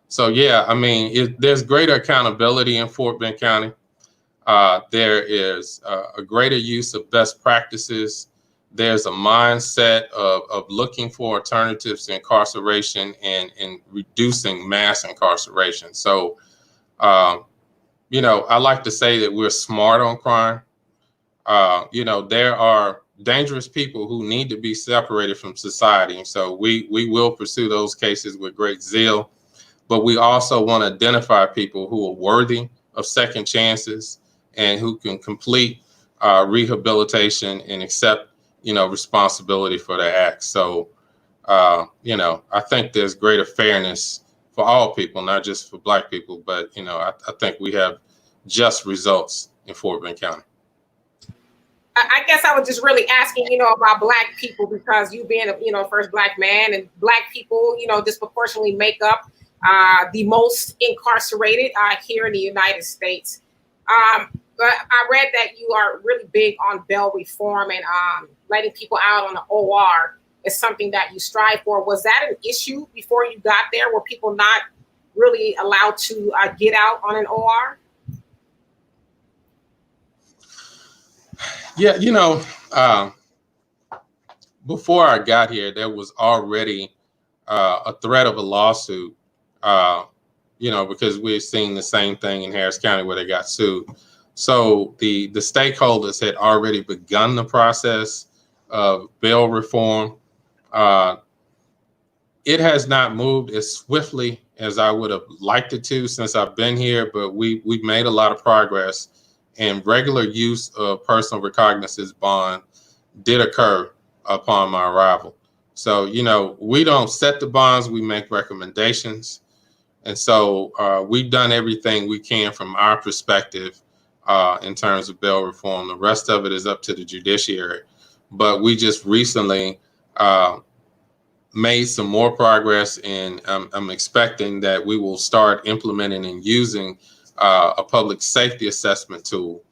So, yeah, I mean, there's greater accountability in Fort Bend County. There is a greater use of best practices. There's a mindset of looking for alternatives to incarceration and reducing mass incarceration. So, I like to say that we're smart on crime. There are dangerous people who need to be separated from society. And so we will pursue those cases with great zeal. But we also want to identify people who are worthy of second chances and who can complete rehabilitation and accept responsibility for their acts. So, I think there's greater fairness for all people, not just for Black people, but, I think we have just results in Fort Bend County. I guess I was just really asking, about Black people because you being a first Black man, and Black people, disproportionately make up the most incarcerated here in the United States. But I read that you are really big on bail reform and letting people out on the OR is something that you strive for. Was that an issue before you got there? Were people not really allowed to get out on an OR? Yeah, before I got here, there was already a threat of a lawsuit because we're seeing the same thing in Harris County where they got sued. So the stakeholders had already begun the process of bail reform. It has not moved as swiftly as I would have liked it to since I've been here, but we've made a lot of progress, and regular use of personal recognizance bond did occur upon my arrival. So, we don't set the bonds, we make recommendations. And so we've done everything we can from our perspective in terms of bail reform. The rest of it is up to the judiciary. But we just recently made some more progress, and I'm expecting that we will start implementing and using a public safety assessment tool,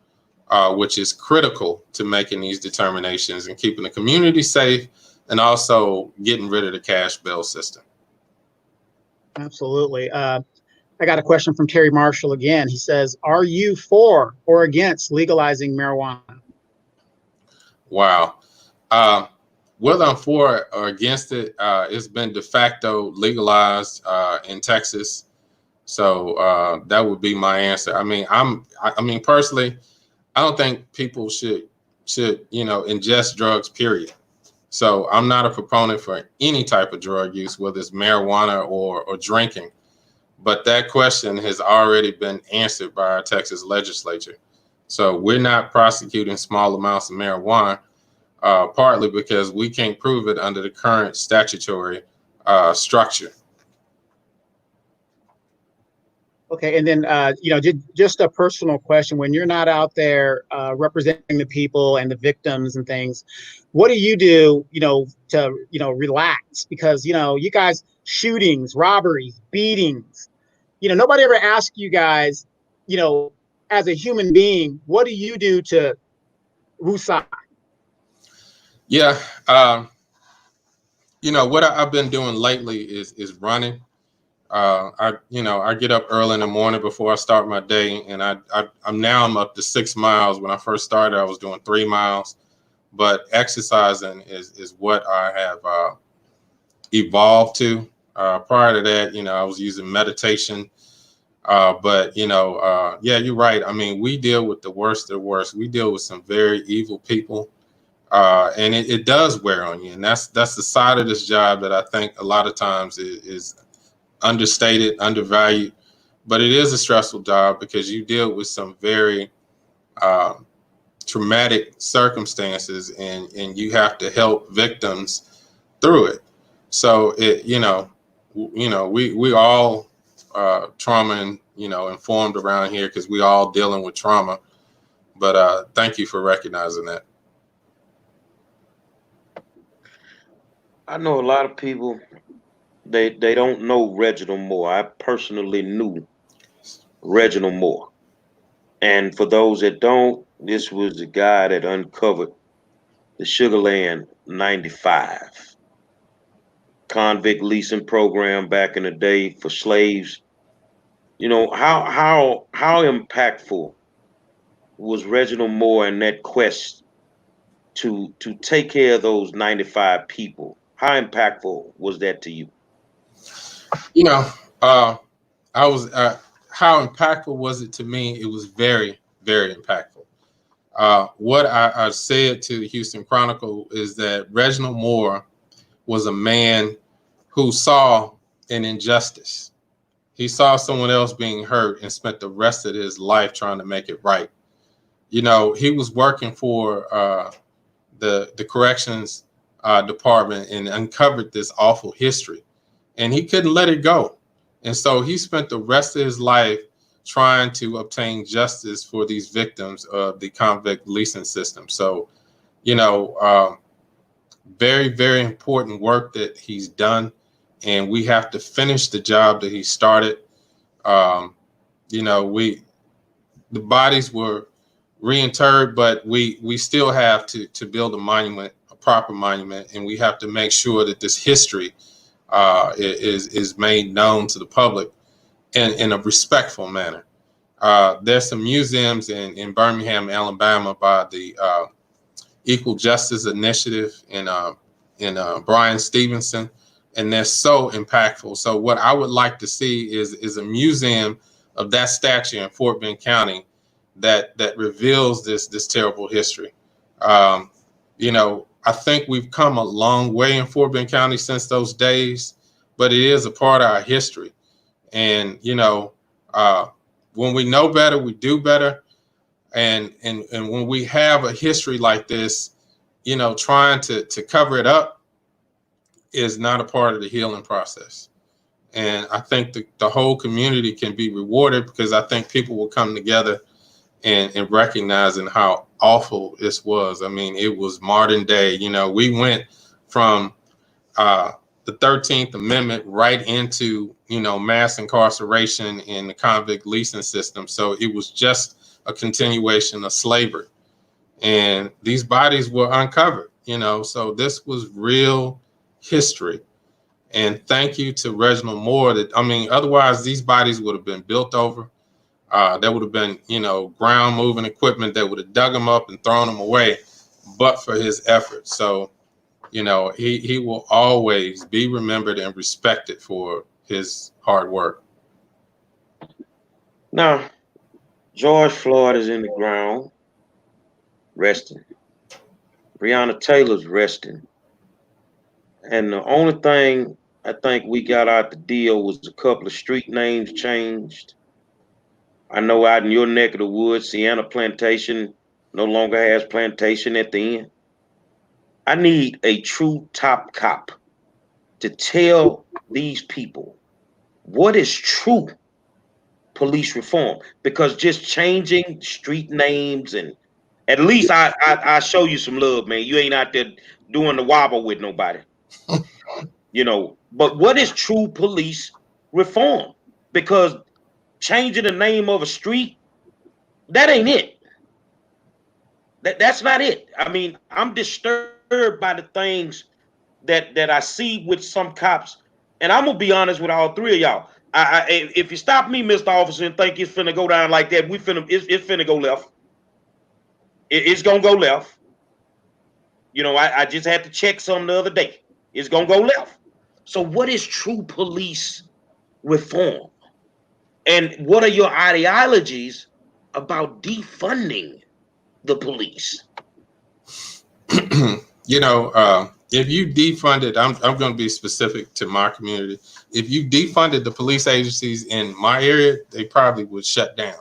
which is critical to making these determinations and keeping the community safe, and also getting rid of the cash bail system. Absolutely. I got a question from Terry Marshall again. He says, are you for or against legalizing marijuana? Wow. Whether I'm for or against it, it's been de facto legalized in Texas. So that would be my answer. I mean, personally, I don't think people should ingest drugs, period. So I'm not a proponent for any type of drug use, whether it's marijuana or drinking. But that question has already been answered by our Texas legislature. So we're not prosecuting small amounts of marijuana, partly because we can't prove it under the current statutory structure. Okay, and then just a personal question: when you're not out there representing the people and the victims and things, what do you do, to relax? Because you guys, shootings, robberies, beatings, nobody ever asks you guys, as a human being, what do you do to woosah? Yeah, what I've been doing lately is running. I get up early in the morning before I start my day, and I'm up to 6 miles. When I first started, I was doing 3 miles, but exercising is what I have evolved to. Prior to that, I was using meditation, but yeah, you're right. I mean, we deal with the worst of the worst. We deal with some very evil people, and it does wear on you, and that's the side of this job that I think a lot of times is understated, undervalued, but it is a stressful job because you deal with some very traumatic circumstances, and you have to help victims through it. So we all trauma and informed around here because we all dealing with trauma. But thank you for recognizing that. I know a lot of people. They don't know Reginald Moore. I personally knew Reginald Moore. And for those that don't, this was the guy that uncovered the Sugarland 95 convict leasing program back in the day for slaves. How impactful was Reginald Moore in that quest to take care of those 95 people? How impactful was that to you? I was how impactful was it to me? It was very, very impactful. What I said to the Houston Chronicle is that Reginald Moore was a man who saw an injustice. He saw someone else being hurt and spent the rest of his life trying to make it right. He was working for the corrections department and uncovered this awful history, and he couldn't let it go. And so he spent the rest of his life trying to obtain justice for these victims of the convict leasing system. So, very, very important work that he's done. And we have to finish the job that he started. The bodies were reinterred, but we still have to build a monument, a proper monument. And we have to make sure that this history is made known to the public in a respectful manner. There's some museums in Birmingham, Alabama, by the Equal Justice Initiative and Brian Stevenson. and they're so impactful. So what I would like to see is a museum of that statue in Fort Bend County that reveals this terrible history. You know, I think we've come a long way in Fort Bend County since those days, but it is a part of our history. And, you know, when we know better, we do better. And when we have a history like this, you know, trying to cover it up is not a part of the healing process. And I think the whole community can be rewarded, because I think people will come together and recognizing how awful this was. I mean, it was modern day. You know, we went from the 13th Amendment right into, you know, mass incarceration in the convict leasing system. So it was just a continuation of slavery. And these bodies were uncovered, you know, so this was real history. And thank you to Reginald Moore. That, I mean, otherwise these bodies would have been built over. There would have been, you know, ground moving equipment that would have dug them up and thrown them away, but for his efforts. So, you know, he will always be remembered and respected for his hard work. Now, George Floyd is in the ground, resting. Breonna Taylor's resting. And the only thing I think we got out the deal was a couple of street names changed. I know out in your neck of the woods, Sienna Plantation no longer has plantation at the end. I need a true top cop to tell these people what is true police reform, because just changing street names, and at least I show you some love, man. You ain't out there doing the wobble with nobody, you know. But what is true police reform? Because changing the name of a street, that ain't it. That's not it. I mean, I'm disturbed by the things that I see with some cops, and I'm gonna be honest with all three of y'all. If you stop me, Mr. Officer, and think it's finna go down like that, it's finna go left. It's gonna go left. You know, I just had to check something the other day. It's gonna go left. So what is true police reform? And what are your ideologies about defunding the police? You know, if you defunded, I'm going to be specific to my community. If you defunded the police agencies in my area, they probably would shut down.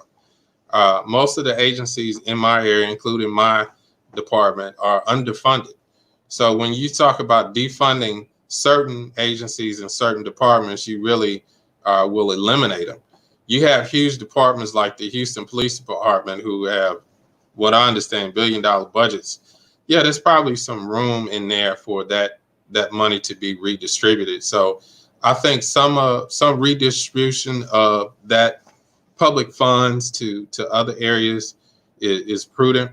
Most of the agencies in my area, including my department, are underfunded. So when you talk about defunding certain agencies and certain departments, you really will eliminate them. You have huge departments like the Houston Police Department, who have, what I understand, billion-dollar budgets. Yeah, there's probably some room in there for that money to be redistributed. So I think some redistribution of that public funds to other areas is prudent.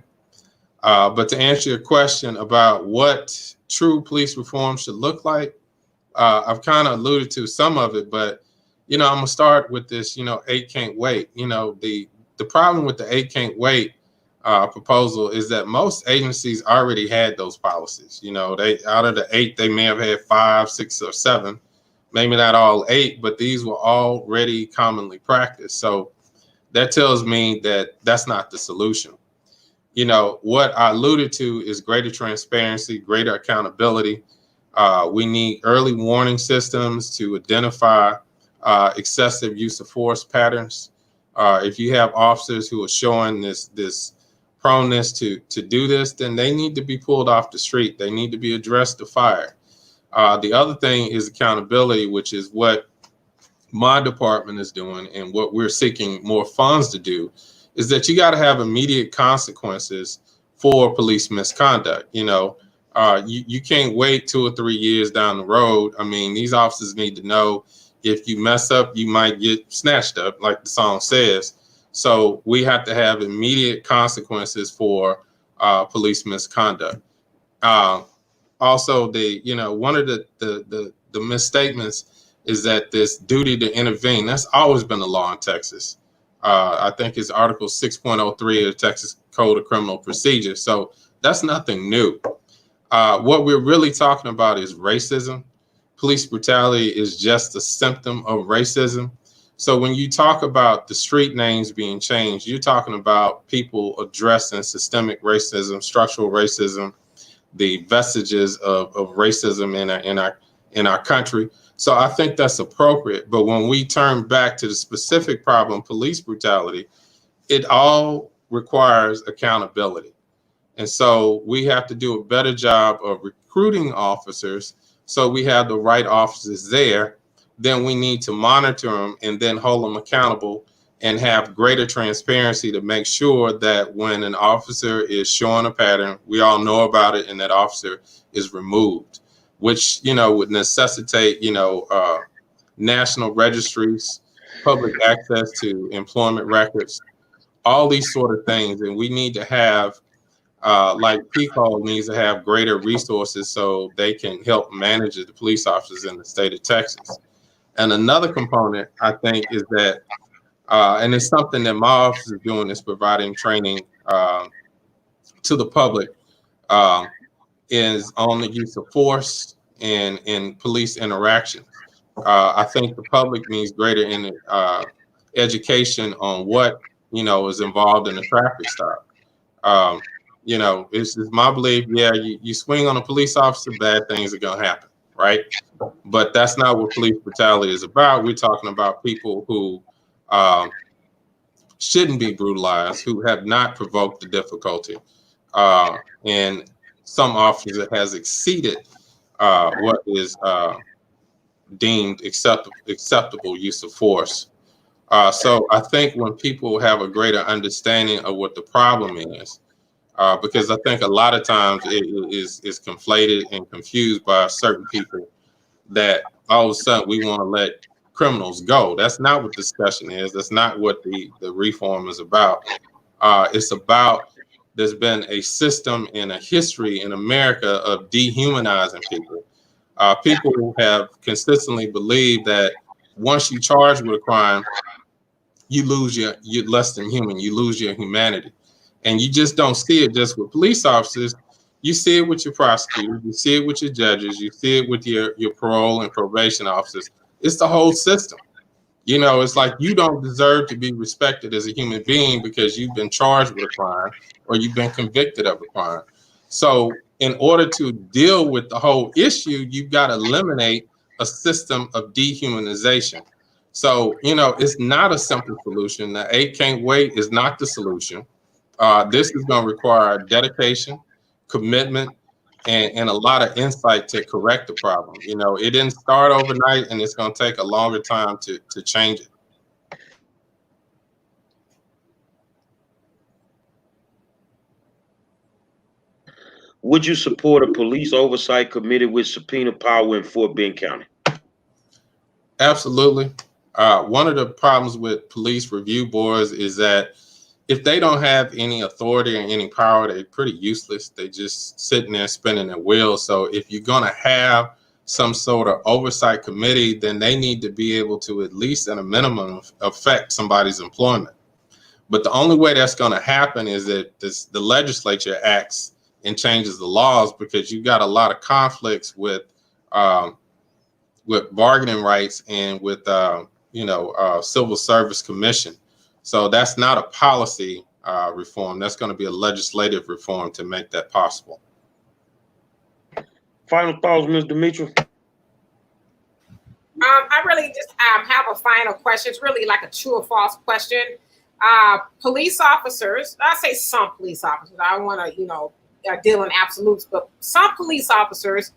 But to answer your question about what true police reform should look like, I've kind of alluded to some of it, but, you know, I'm gonna start with this, you know, 8 can't wait. You know, the problem with the 8 can't wait proposal is that most agencies already had those policies. You know, they, out of the 8, they may have had 5, 6, or 7, maybe not all 8, but these were already commonly practiced. So that tells me that that's not the solution. You know, what I alluded to is greater transparency, greater accountability. We need early warning systems to identify excessive use of force patterns. If you have officers who are showing this proneness to do this, then they need to be pulled off the street. They need to be addressed to fire. The other thing is accountability, which is what my department is doing and what we're seeking more funds to do, is that you got to have immediate consequences for police misconduct. You know, you can't wait 2 or 3 years down the road. I mean, these officers need to know if you mess up, you might get snatched up, like the song says. So we have to have immediate consequences for police misconduct. Also, one of the misstatements is that this duty to intervene, that's always been the law in Texas. I think it's Article 6.03 of the Texas Code of Criminal Procedure. So that's nothing new. What we're really talking about is racism. police brutality is just a symptom of racism. So when you talk about the street names being changed, you're talking about people addressing systemic racism, structural racism, the vestiges of racism in our country. So I think that's appropriate. But when we turn back to the specific problem, police brutality, it all requires accountability. And so we have to do a better job of recruiting officers so we have the right officers there. Then we need to monitor them and then hold them accountable and have greater transparency to make sure that when an officer is showing a pattern, we all know about it and that officer is removed, which, would necessitate, national registries, public access to employment records, all these sort of things. And we need to have, like PCOL needs to have greater resources so they can help manage the police officers in the state of Texas. And another component, I think, is that, and it's something that my office is doing, is providing training to the public, is on the use of force and in police interaction. I think the public needs greater in education on what, is involved in a traffic stop. It's my belief, you swing on a police officer, bad things are going to happen, right? But that's not what police brutality is about. We're talking about people who shouldn't be brutalized, who have not provoked the difficulty. And some officers has exceeded what is deemed acceptable use of force. So I think when people have a greater understanding of what the problem is, because I think a lot of times it is conflated and confused by certain people that all of a sudden we want to let criminals go. That's not what discussion is. That's not what the reform is about. It's about, there's been a system and a history in America of dehumanizing people. People have consistently believed that once you charge with a crime, you're less than human. You lose your humanity. And you just don't see it just with police officers. You see it with your prosecutors. You see it with your judges. You see it with your parole and probation officers. It's the whole system. It's like you don't deserve to be respected as a human being because you've been charged with a crime or you've been convicted of a crime. So in order to deal with the whole issue, you've got to eliminate a system of dehumanization. So, it's not a simple solution. The 8 can't wait is not the solution. This is going to require dedication, commitment, and a lot of insight to correct the problem. It didn't start overnight, and it's going to take a longer time to change it. Would you support a police oversight committee with subpoena power in Fort Bend County? Absolutely. One of the problems with police review boards is that if they don't have any authority or any power, they're pretty useless. They just sitting there spinning their wheels. So if you're going to have some sort of oversight committee, then they need to be able to, at least at a minimum, affect somebody's employment. But the only way that's going to happen is that the legislature acts and changes the laws, because you've got a lot of conflicts with bargaining rights and with civil service commission. So that's not a policy reform. That's going to be a legislative reform to make that possible. Final thoughts, Ms. Demetra? I really just have a final question. It's really like a true or false question. Police officers, I say some police officers, I don't want to, deal in absolutes, but some police officers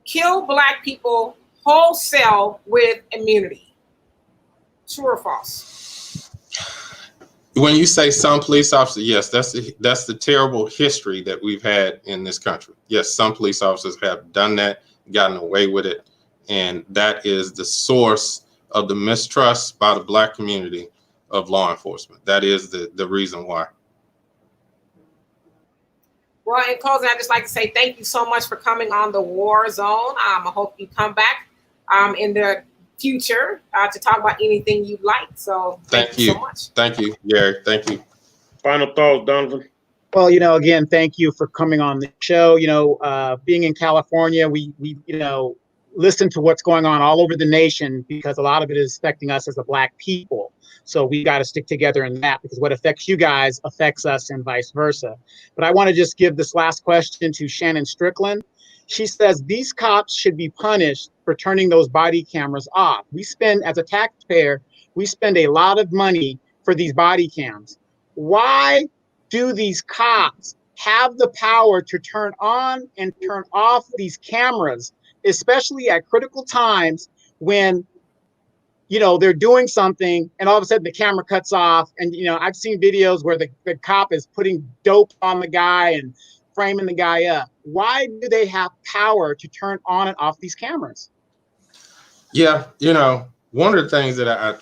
kill Black people wholesale with immunity. True or false? When you say some police officers, yes, that's the terrible history that we've had in this country. Yes, some police officers have done that, gotten away with it, and that is the source of the mistrust by the Black community of law enforcement. That is the reason why. Well, in closing, I'd just like to say thank you so much for coming on the War Zone. I hope you come back in the future to talk about anything you'd like. So thank you so much. Thank you, Gary. Thank you. Final thoughts, Donovan? Well, again, thank you for coming on the show. Being in California, we listen to what's going on all over the nation, because a lot of it is affecting us as a Black people. So we got to stick together in that, because what affects you guys affects us and vice versa. But I want to just give this last question to Shannon Strickland. She says these cops should be punished for turning those body cameras off. We spend, as a taxpayer, we spend a lot of money for these body cams. Why do these cops have the power to turn on and turn off these cameras, especially at critical times when, you know, they're doing something and all of a sudden the camera cuts off? And, you know, I've seen videos where the cop is putting dope on the guy and framing the guy up. Why do they have power to turn on and off these cameras? Yeah, you know, one of the things that I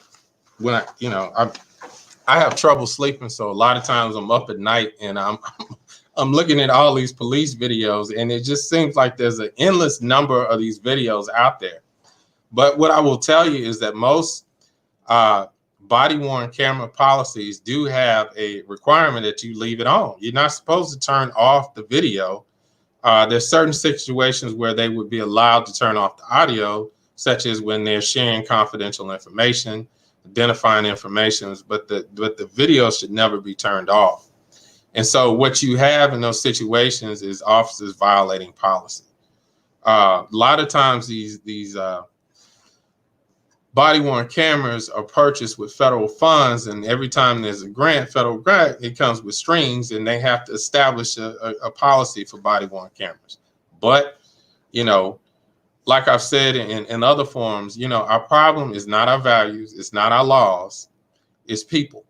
have trouble sleeping, so a lot of times I'm up at night and I'm looking at all these police videos, and it just seems like there's an endless number of these videos out there. But what I will tell you is that most body-worn camera policies do have a requirement that you leave it on. You're not supposed to turn off the video. There's certain situations where they would be allowed to turn off the audio, such as when they're sharing confidential information, identifying information, but the video should never be turned off. And so what you have in those situations is officers violating policy. A lot of times these body-worn cameras are purchased with federal funds, and every time there's a federal grant, it comes with strings, and they have to establish a policy for body-worn cameras. But, you know, like I've said in other forums, you know, our problem is not our values, it's not our laws, it's people.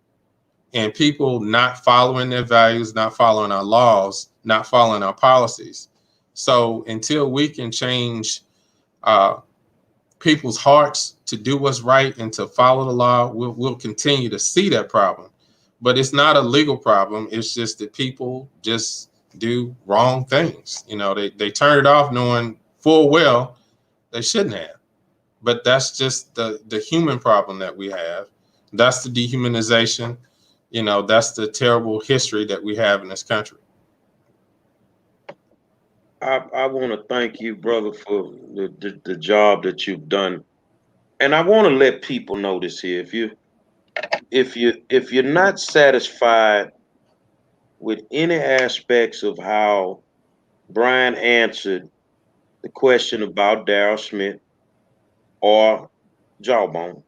And people not following their values, not following our laws, not following our policies. So until we can change people's hearts to do what's right and to follow the law, we'll continue to see that problem. But it's not a legal problem. It's just that people just do wrong things. You know, they turn it off knowing full well they shouldn't have. But that's just the human problem that we have. That's the dehumanization. You know, that's the terrible history that we have in this country. I want to thank you, brother, for the job that you've done, and I want to let people know this here. If you're not satisfied with any aspects of how Brian answered the question about Daryl Smith or Jawbone,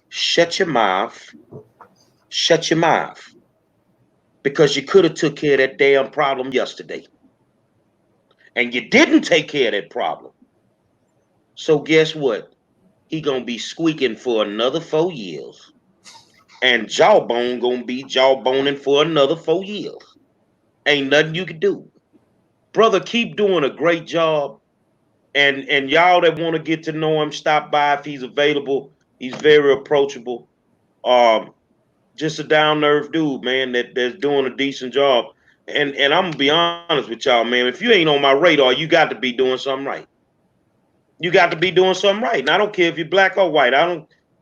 shut your mouth. Shut your mouth, because you could have took care of that damn problem yesterday, and you didn't take care of that problem. So guess what? He gonna be squeaking for another 4 years, and Jawbone gonna be jawboning for another 4 years. Ain't nothing you can do, brother. Keep doing a great job, and y'all that want to get to know him, stop by if he's available. He's very approachable. Just a down-nerve dude, man, that's doing a decent job. And I'm gonna be honest with y'all, man. If you ain't on my radar, you got to be doing something right. You got to be doing something right. And I don't care if you're black or white. I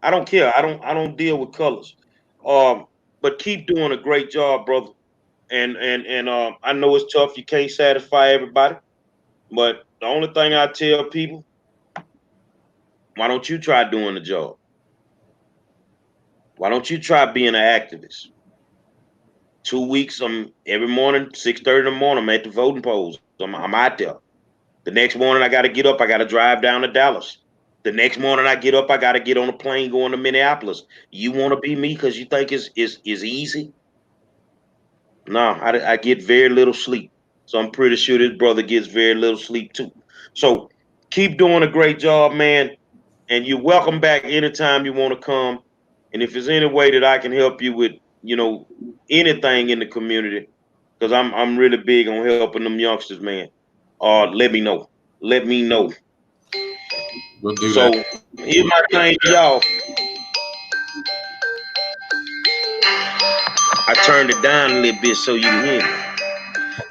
don't care. I don't deal with colors. But keep doing a great job, brother. And I know it's tough. You can't satisfy everybody. But the only thing I tell people, why don't you try doing the job? Why don't you try being an activist? 2 weeks, every morning, 6:30 in the morning, I'm at the voting polls. I'm out there. The next morning, I got to get up. I got to drive down to Dallas. The next morning, I get up. I got to get on a plane going to Minneapolis. You want to be me because you think it's easy? No, I get very little sleep. So I'm pretty sure this brother gets very little sleep too. So keep doing a great job, man. And you're welcome back anytime you want to come. And if there's any way that I can help you with, you know, anything in the community, because I'm really big on helping them youngsters, man. Let me know. Let me know. We'll do So that. here's my thing to y'all. I turned it down a little bit so you can hear me.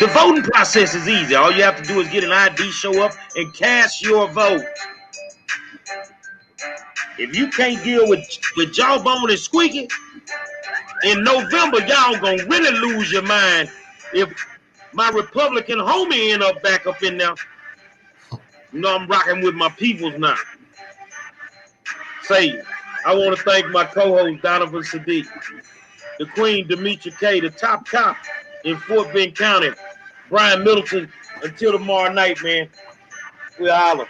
The voting process is easy. All you have to do is get an ID, show up, and cast your vote. If you can't deal with Jawbone and Squeaky, in November, y'all gonna really lose your mind if my Republican homie end up back up in there. You know I'm rocking with my peoples now. Say, I want to thank my co-host Donovan Sadiq, the Queen Demetria K, the top cop in Fort Bend County, Brian Middleton. Until tomorrow night, man. We'll holler.